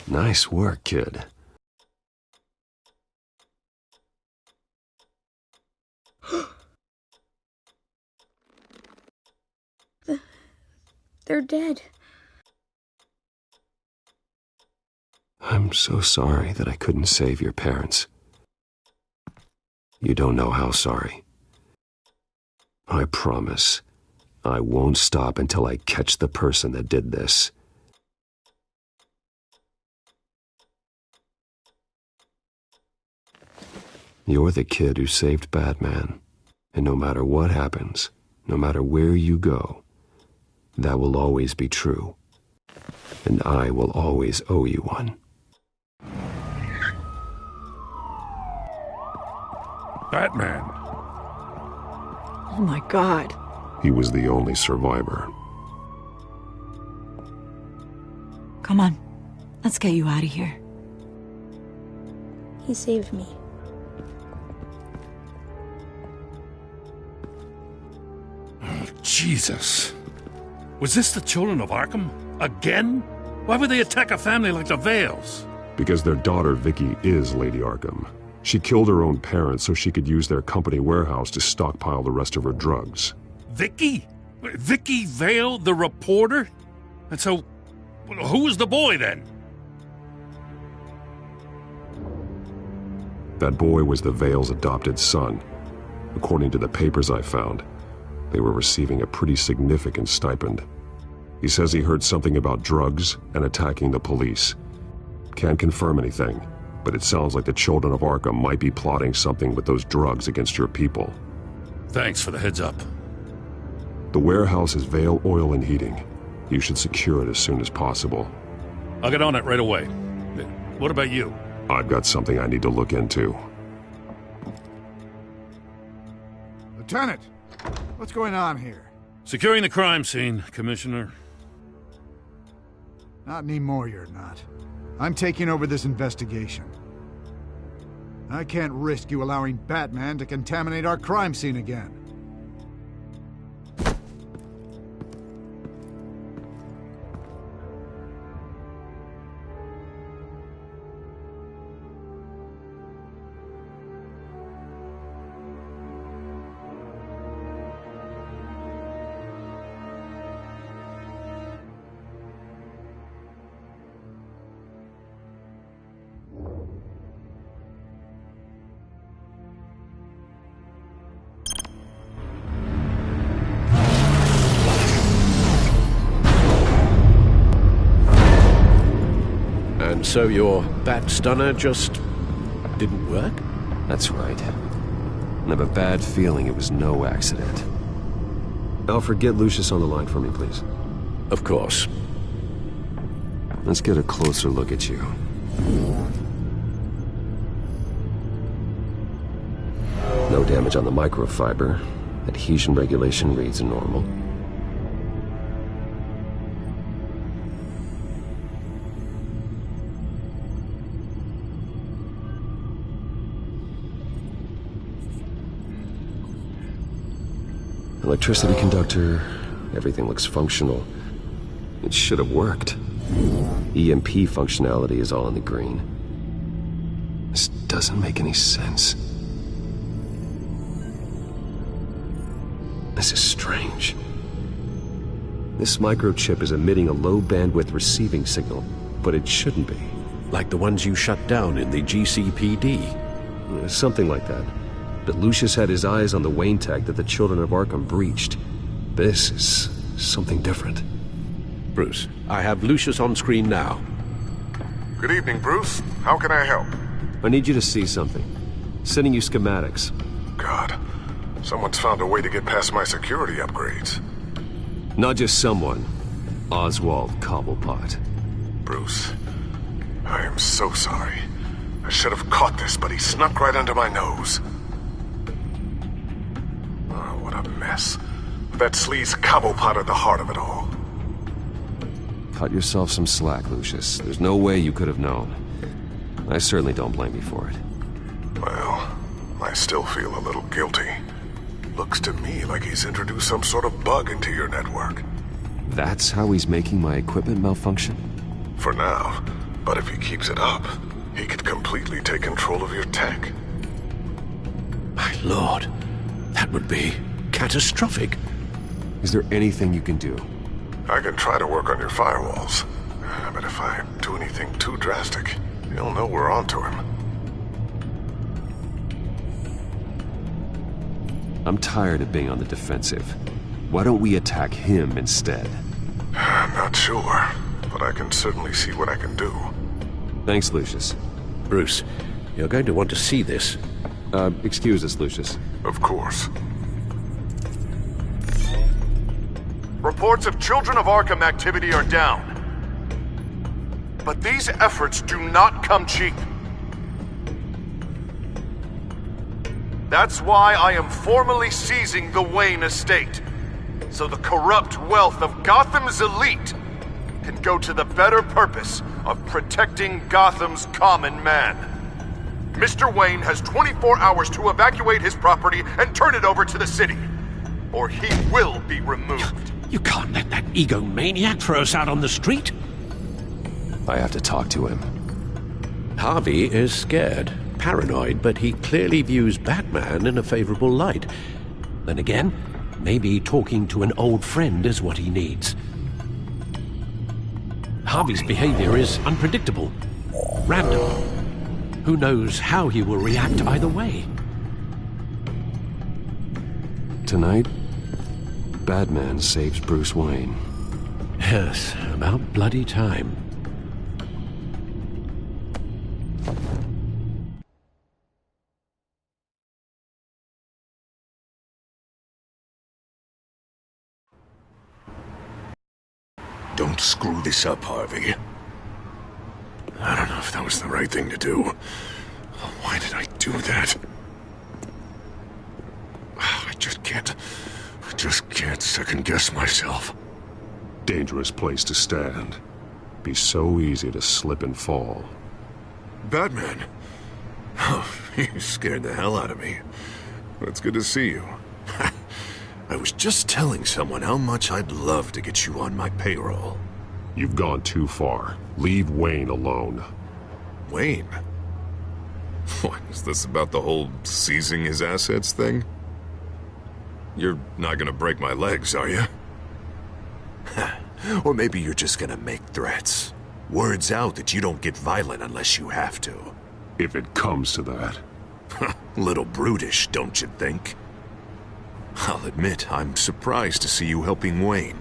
Nice work, kid. They're dead. I'm so sorry that I couldn't save your parents. You don't know how sorry. I promise, I won't stop until I catch the person that did this. You're the kid who saved Batman, and no matter what happens, no matter where you go, that will always be true, and I will always owe you one. Batman. Oh my God. He was the only survivor. Come on, let's get you out of here. He saved me. Oh, Jesus. Was this the children of Arkham? Again? Why would they attack a family like the Vales? Because their daughter, Vicky, is Lady Arkham. She killed her own parents so she could use their company warehouse to stockpile the rest of her drugs. Vicky? Vicky Vale, the reporter? And so, who was the boy then? That boy was the Vale's adopted son. According to the papers I found, they were receiving a pretty significant stipend. He says he heard something about drugs and attacking the police. Can't confirm anything, but it sounds like the children of Arkham might be plotting something with those drugs against your people. Thanks for the heads up. The warehouse is Vale Oil and Heating. You should secure it as soon as possible. I'll get on it right away. What about you? I've got something I need to look into. Lieutenant, what's going on here? Securing the crime scene, Commissioner. Not anymore, you're not. I'm taking over this investigation. I can't risk you allowing Batman to contaminate our crime scene again. So your bat stunner just didn't work? That's right. I have a bad feeling it was no accident. Alfred, get Lucius on the line for me, please. Of course. Let's get a closer look at you. No damage on the microfiber. Adhesion regulation reads normal. Electricity conductor, everything looks functional. It should have worked. EMP functionality is all in the green. This doesn't make any sense. This is strange. This microchip is emitting a low-bandwidth receiving signal, but it shouldn't be. Like the ones you shut down in the GCPD. Something like that. But Lucius had his eyes on the Wayne tech that the Children of Arkham breached. This is something different. Bruce, I have Lucius on screen now. Good evening, Bruce. How can I help? I need you to see something. Sending you schematics. God, someone's found a way to get past my security upgrades. Not just someone. Oswald Cobblepot. Bruce, I am so sorry. I should have caught this, but he snuck right under my nose. Oh, what a mess. That sleaze Cobblepot at the heart of it all. Cut yourself some slack, Lucius. There's no way you could have known. I certainly don't blame you for it. Well, I still feel a little guilty. Looks to me like he's introduced some sort of bug into your network. That's how he's making my equipment malfunction? For now. But if he keeps it up, he could completely take control of your tech. My lord, that would be catastrophic. Is there anything you can do? I can try to work on your firewalls. But if I do anything too drastic, you'll know we're onto him. I'm tired of being on the defensive. Why don't we attack him instead? I'm not sure, but I can certainly see what I can do. Thanks, Lucius. Bruce, you're going to want to see this. Excuse us, Lucius. Of course. Reports of Children of Arkham activity are down. But these efforts do not come cheap. That's why I am formally seizing the Wayne estate, so the corrupt wealth of Gotham's elite can go to the better purpose of protecting Gotham's common man. Mr. Wayne has 24 hours to evacuate his property and turn it over to the city, or he will be removed. You can't let that egomaniac throw us out on the street. I have to talk to him. Harvey is scared, paranoid, but he clearly views Batman in a favorable light. Then again, maybe talking to an old friend is what he needs. Harvey's behavior is unpredictable, random. Who knows how he will react either way? Tonight, Batman saves Bruce Wayne. Yes, about bloody time. Don't screw this up, Harvey. I don't know if that was the right thing to do. Why did I do that? I just can't second-guess myself. Dangerous place to stand. Be so easy to slip and fall. Batman? Oh, you scared the hell out of me. It's good to see you. I was just telling someone how much I'd love to get you on my payroll. You've gone too far. Leave Wayne alone. Wayne? What, is this about the whole seizing his assets thing? You're not gonna break my legs, are you? Or maybe you're just gonna make threats. Words out that you don't get violent unless you have to. If it comes to that. Little brutish, don't you think? I'll admit, I'm surprised to see you helping Wayne.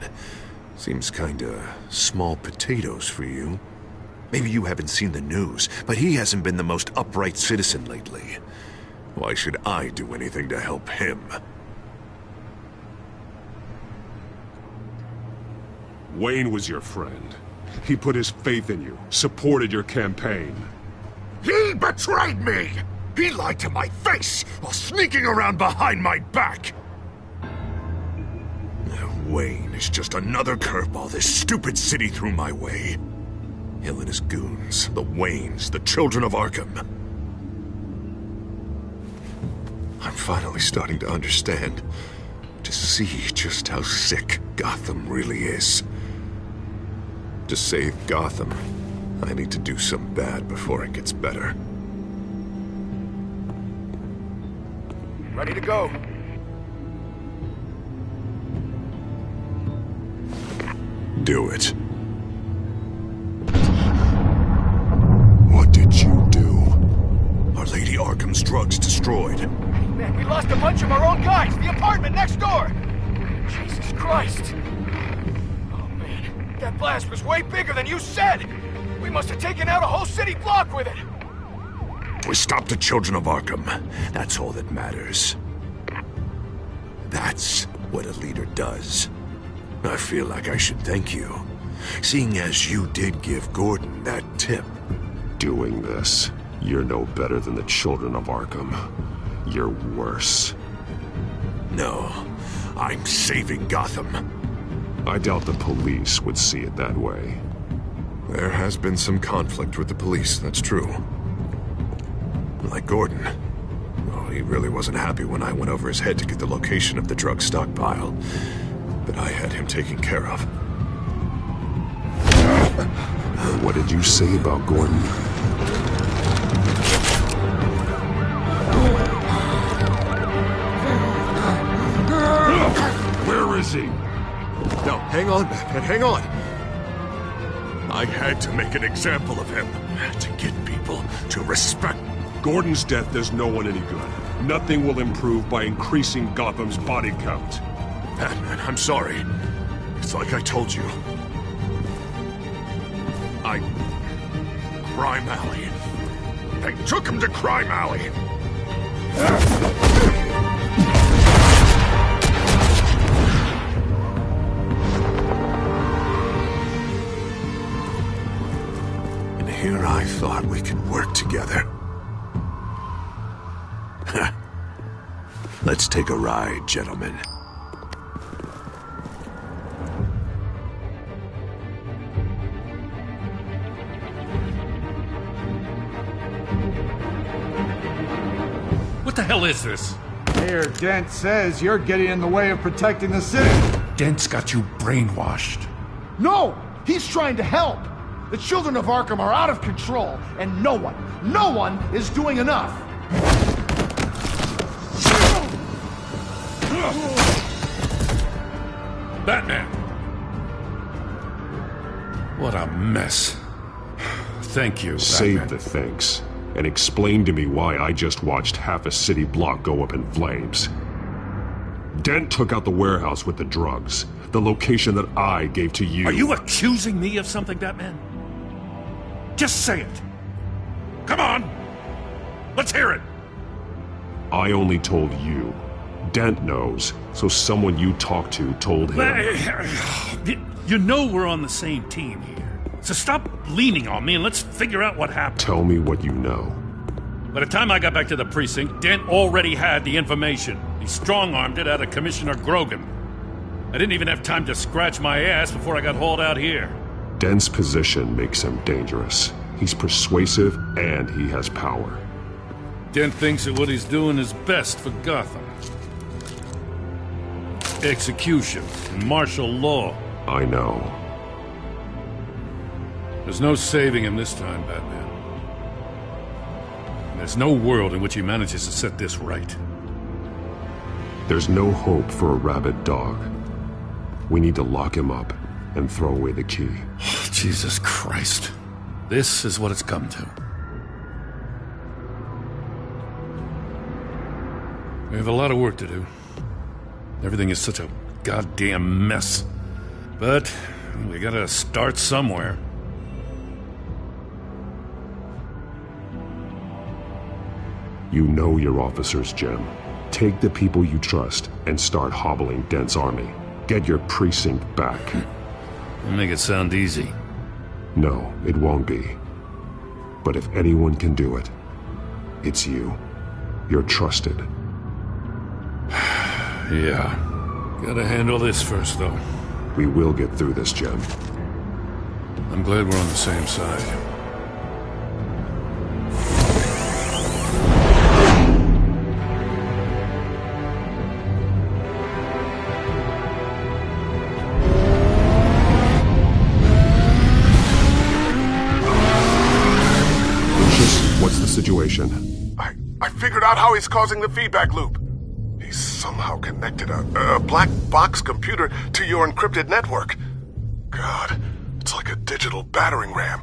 Seems kinda small potatoes for you. Maybe you haven't seen the news, but he hasn't been the most upright citizen lately. Why should I do anything to help him? Wayne was your friend. He put his faith in you, supported your campaign. He betrayed me! He lied to my face while sneaking around behind my back! Wayne is just another curveball this stupid city threw my way. Hill and his goons, the Waynes, the Children of Arkham. I'm finally starting to understand, to see just how sick Gotham really is. to save Gotham, I need to do some bad before it gets better. Ready to go. Do it. What did you do? Our Lady Arkham's drugs destroyed. Man, we lost a bunch of our own guys! The apartment next door! Jesus Christ! Oh man, that blast was way bigger than you said! We must have taken out a whole city block with it! We stopped the children of Arkham. That's all that matters. That's what a leader does. I feel like I should thank you, seeing as you did give Gordon that tip. Doing this, you're no better than the children of Arkham. You're worse. No, I'm saving Gotham. I doubt the police would see it that way. There has been some conflict with the police, that's true. Like Gordon. Well, he really wasn't happy when I went over his head to get the location of the drug stockpile. But I had him taken care of. What did you say about Gordon? Where is he? No, hang on, Batman, hang on. I had to make an example of him to get people to respect. Gordon's death does no one any good. Nothing will improve by increasing Gotham's body count. Batman, I'm sorry. It's like I told you. Crime Alley. They took him to Crime Alley. And here I thought we could work together. Let's take a ride, gentlemen. What the hell is this? Mayor Dent says you're getting in the way of protecting the city. Dent's got you brainwashed. No! He's trying to help! The children of Arkham are out of control, and no one is doing enough! Batman! What a mess. Thank you, Save Batman. the thanks, and explain to me why I just watched half a city block go up in flames. Dent took out the warehouse with the drugs, the location that I gave to you. Are you accusing me of something, Batman? Just say it. Come on! Let's hear it! I only told you. Dent knows, so someone you talked to told him. You know we're on the same team here. So stop leaning on me and let's figure out what happened. Tell me what you know. By the time I got back to the precinct, Dent already had the information. He strong-armed it out of Commissioner Grogan. I didn't even have time to scratch my ass before I got hauled out here. Dent's position makes him dangerous. He's persuasive and he has power. Dent thinks that what he's doing is best for Gotham. Execution and martial law. I know. There's no saving him this time, Batman. And there's no world in which he manages to set this right. There's no hope for a rabid dog. We need to lock him up and throw away the key. Jesus Christ. This is what it's come to. We have a lot of work to do. Everything is such a goddamn mess. But we gotta start somewhere. You know your officers, Jim. Take the people you trust and start hobbling Dent's army. Get your precinct back. Make it sound easy. No, it won't be. But if anyone can do it, it's you. You're trusted. Yeah. Gotta handle this first, though. We will get through this, Jim. I'm glad we're on the same side. figured out how he's causing the feedback loop. He's somehow connected a black box computer to your encrypted network. God, it's like a digital battering ram.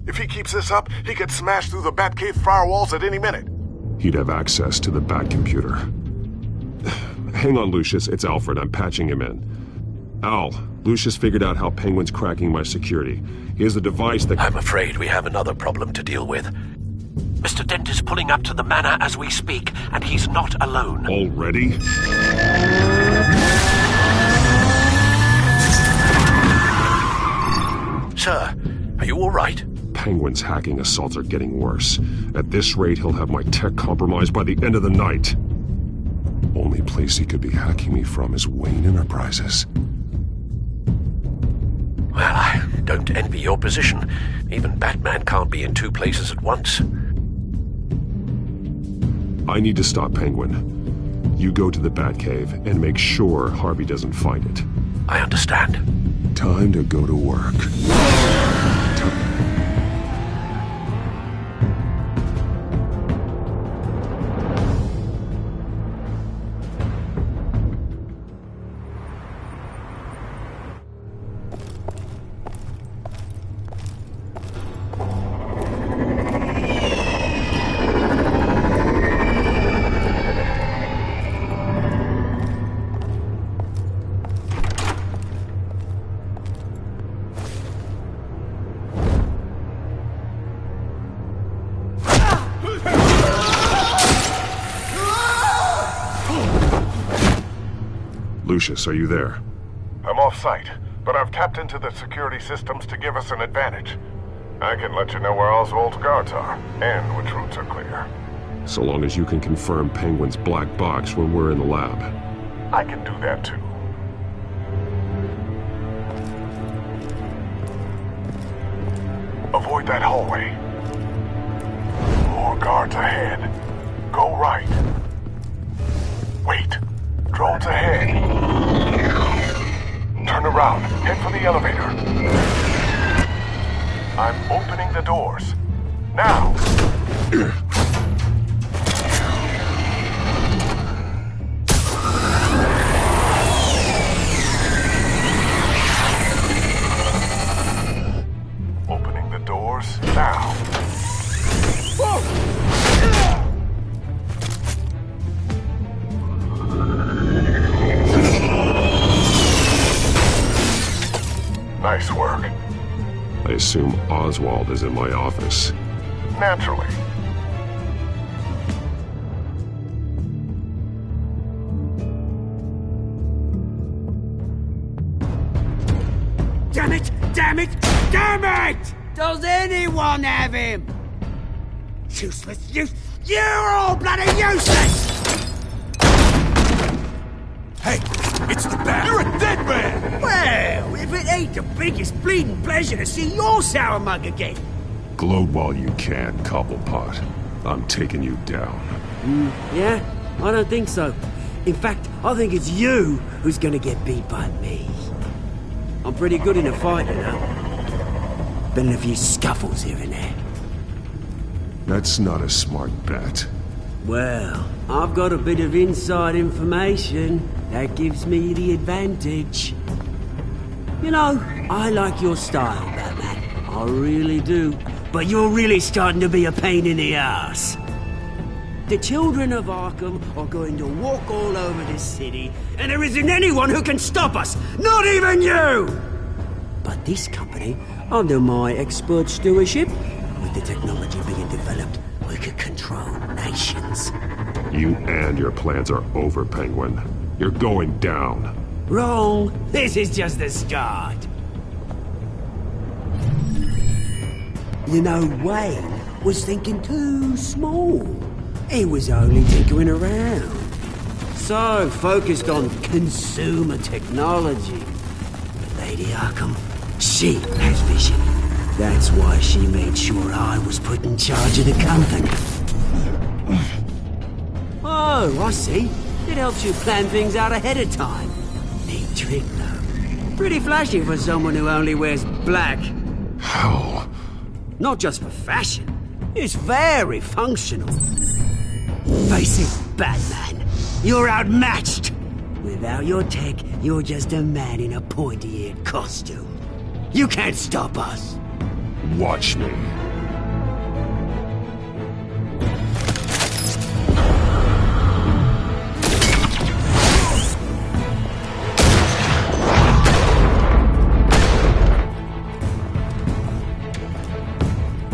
If he keeps this up, he could smash through the Batcave firewalls at any minute. He'd have access to the Bat computer. Hang on, Lucius. It's Alfred. I'm patching him in. Al, Lucius figured out how Penguin's cracking my security. He has a device that... I'm afraid we have another problem to deal with. Mr. Dent is pulling up to the manor as we speak, and he's not alone. Already? Sir, are you all right? Penguin's hacking assaults are getting worse. At this rate, he'll have my tech compromised by the end of the night. Only place he could be hacking me from is Wayne Enterprises. Well, I don't envy your position. Even Batman can't be in two places at once. I need to stop Penguin. You go to the Batcave and make sure Harvey doesn't find it. I understand. Time to go to work. Lucius, are you there? I'm off-site, but I've tapped into the security systems to give us an advantage. I can let you know where Oswald's guards are, and which routes are clear. So long as you can confirm Penguin's black box when we're in the lab. I can do that too. Avoid that hallway. More guards ahead. Go right. Wait. Drones ahead. Turn around. Head for the elevator. I'm opening the doors. Now! Opening the doors now. Nice work. I assume Oswald is in my office. Naturally. Damn it! Damn it! Damn it! Does anyone have him? Useless, you're all bloody useless! Hey, it's the Bat. You're a dead man! Well, if it ain't the biggest bleeding pleasure to see your sour mug again. Gloat while you can, Cobblepot. I'm taking you down. Yeah? I don't think so. In fact, I think it's you who's gonna get beat by me. I'm pretty good in a fight, you know. Been in a few scuffles here and there. That's not a smart bet. Well, I've got a bit of inside information. That gives me the advantage. You know, I like your style, Batman. I really do. But you're really starting to be a pain in the ass. The children of Arkham are going to walk all over this city, and there isn't anyone who can stop us! Not even you! But this company, under my expert stewardship, with the technology being developed, we could control nations. You and your plans are over, Penguin. You're going down. Wrong. This is just the start. You know, Wayne was thinking too small. He was only tinkering around. So focused on consumer technology. But Lady Arkham, she has vision. That's why she made sure I was put in charge of the company. Oh, I see. It helps you plan things out ahead of time. Neat trick, though. Pretty flashy for someone who only wears black. How? Not just for fashion. It's very functional. Face it, Batman. You're outmatched. Without your tech, you're just a man in a pointy-eared costume. You can't stop us. Watch me.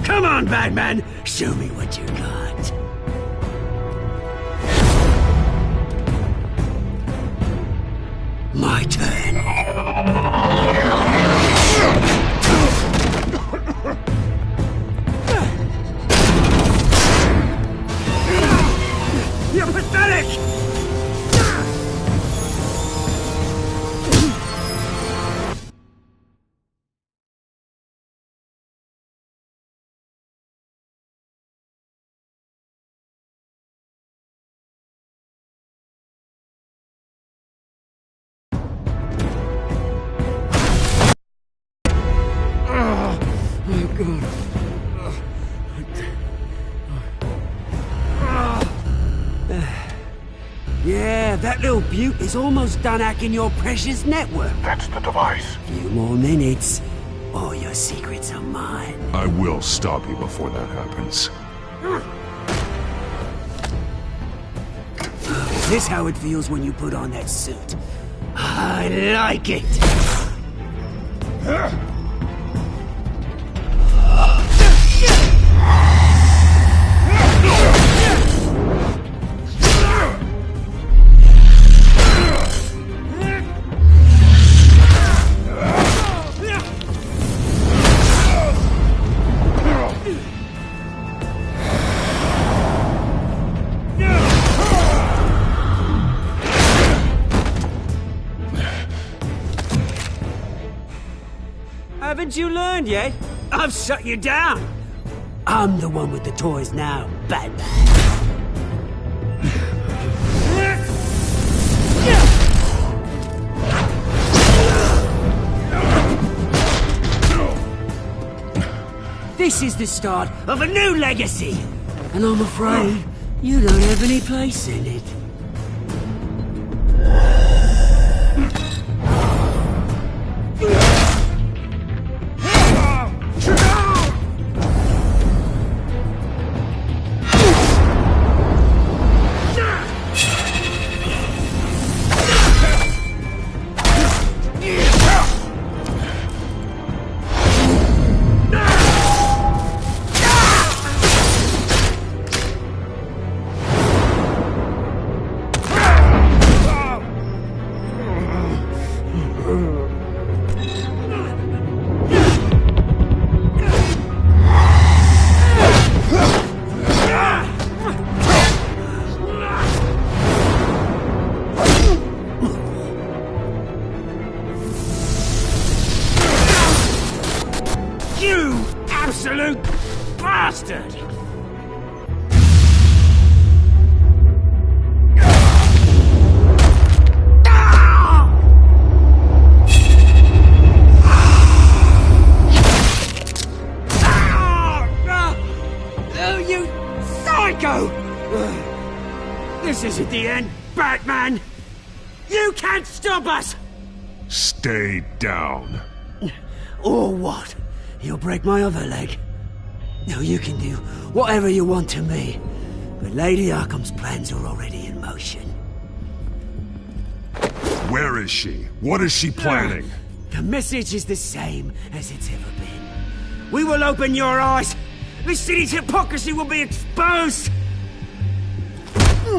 Come on, Batman! Show me what you got. My turn. You're pathetic! Yeah, that little beaut is almost done hacking your precious network. That's the device. Few more minutes. All your secrets are mine. I will stop you before that happens. Is this how it feels when you put on that suit? I like it! Haven't you learned yet? I've shut you down. I'm the one with the toys now, Batman. This is the start of a new legacy, and I'm afraid you don't have any place in it. Absolute bastard! Oh, you psycho! This isn't the end, Batman! You can't stop us! Stay down. Or what? You'll break my other leg. No, you can do whatever you want to me. But Lady Arkham's plans are already in motion. Where is she? What is she planning? The message is the same as it's ever been. We will open your eyes. The city's hypocrisy will be exposed.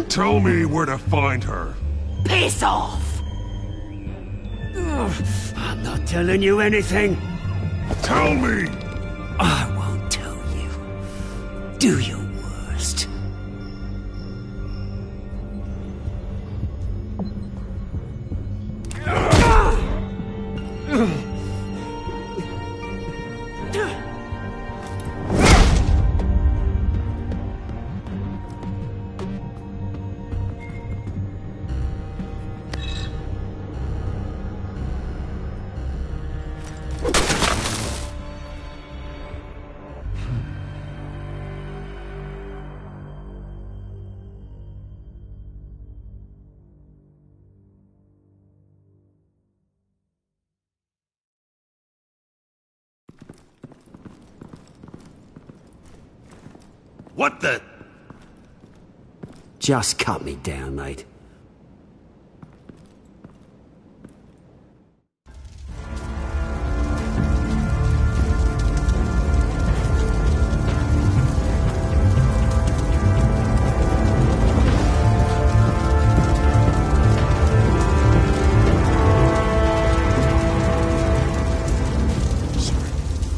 Tell me where to find her. Piss off! I'm not telling you anything. Tell me! I won't tell you. Do your worst. What the... Just cut me down, mate.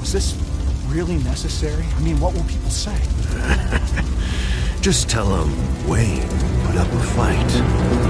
Was this really necessary? I mean, what will people say? Just tell them Wayne put up a fight.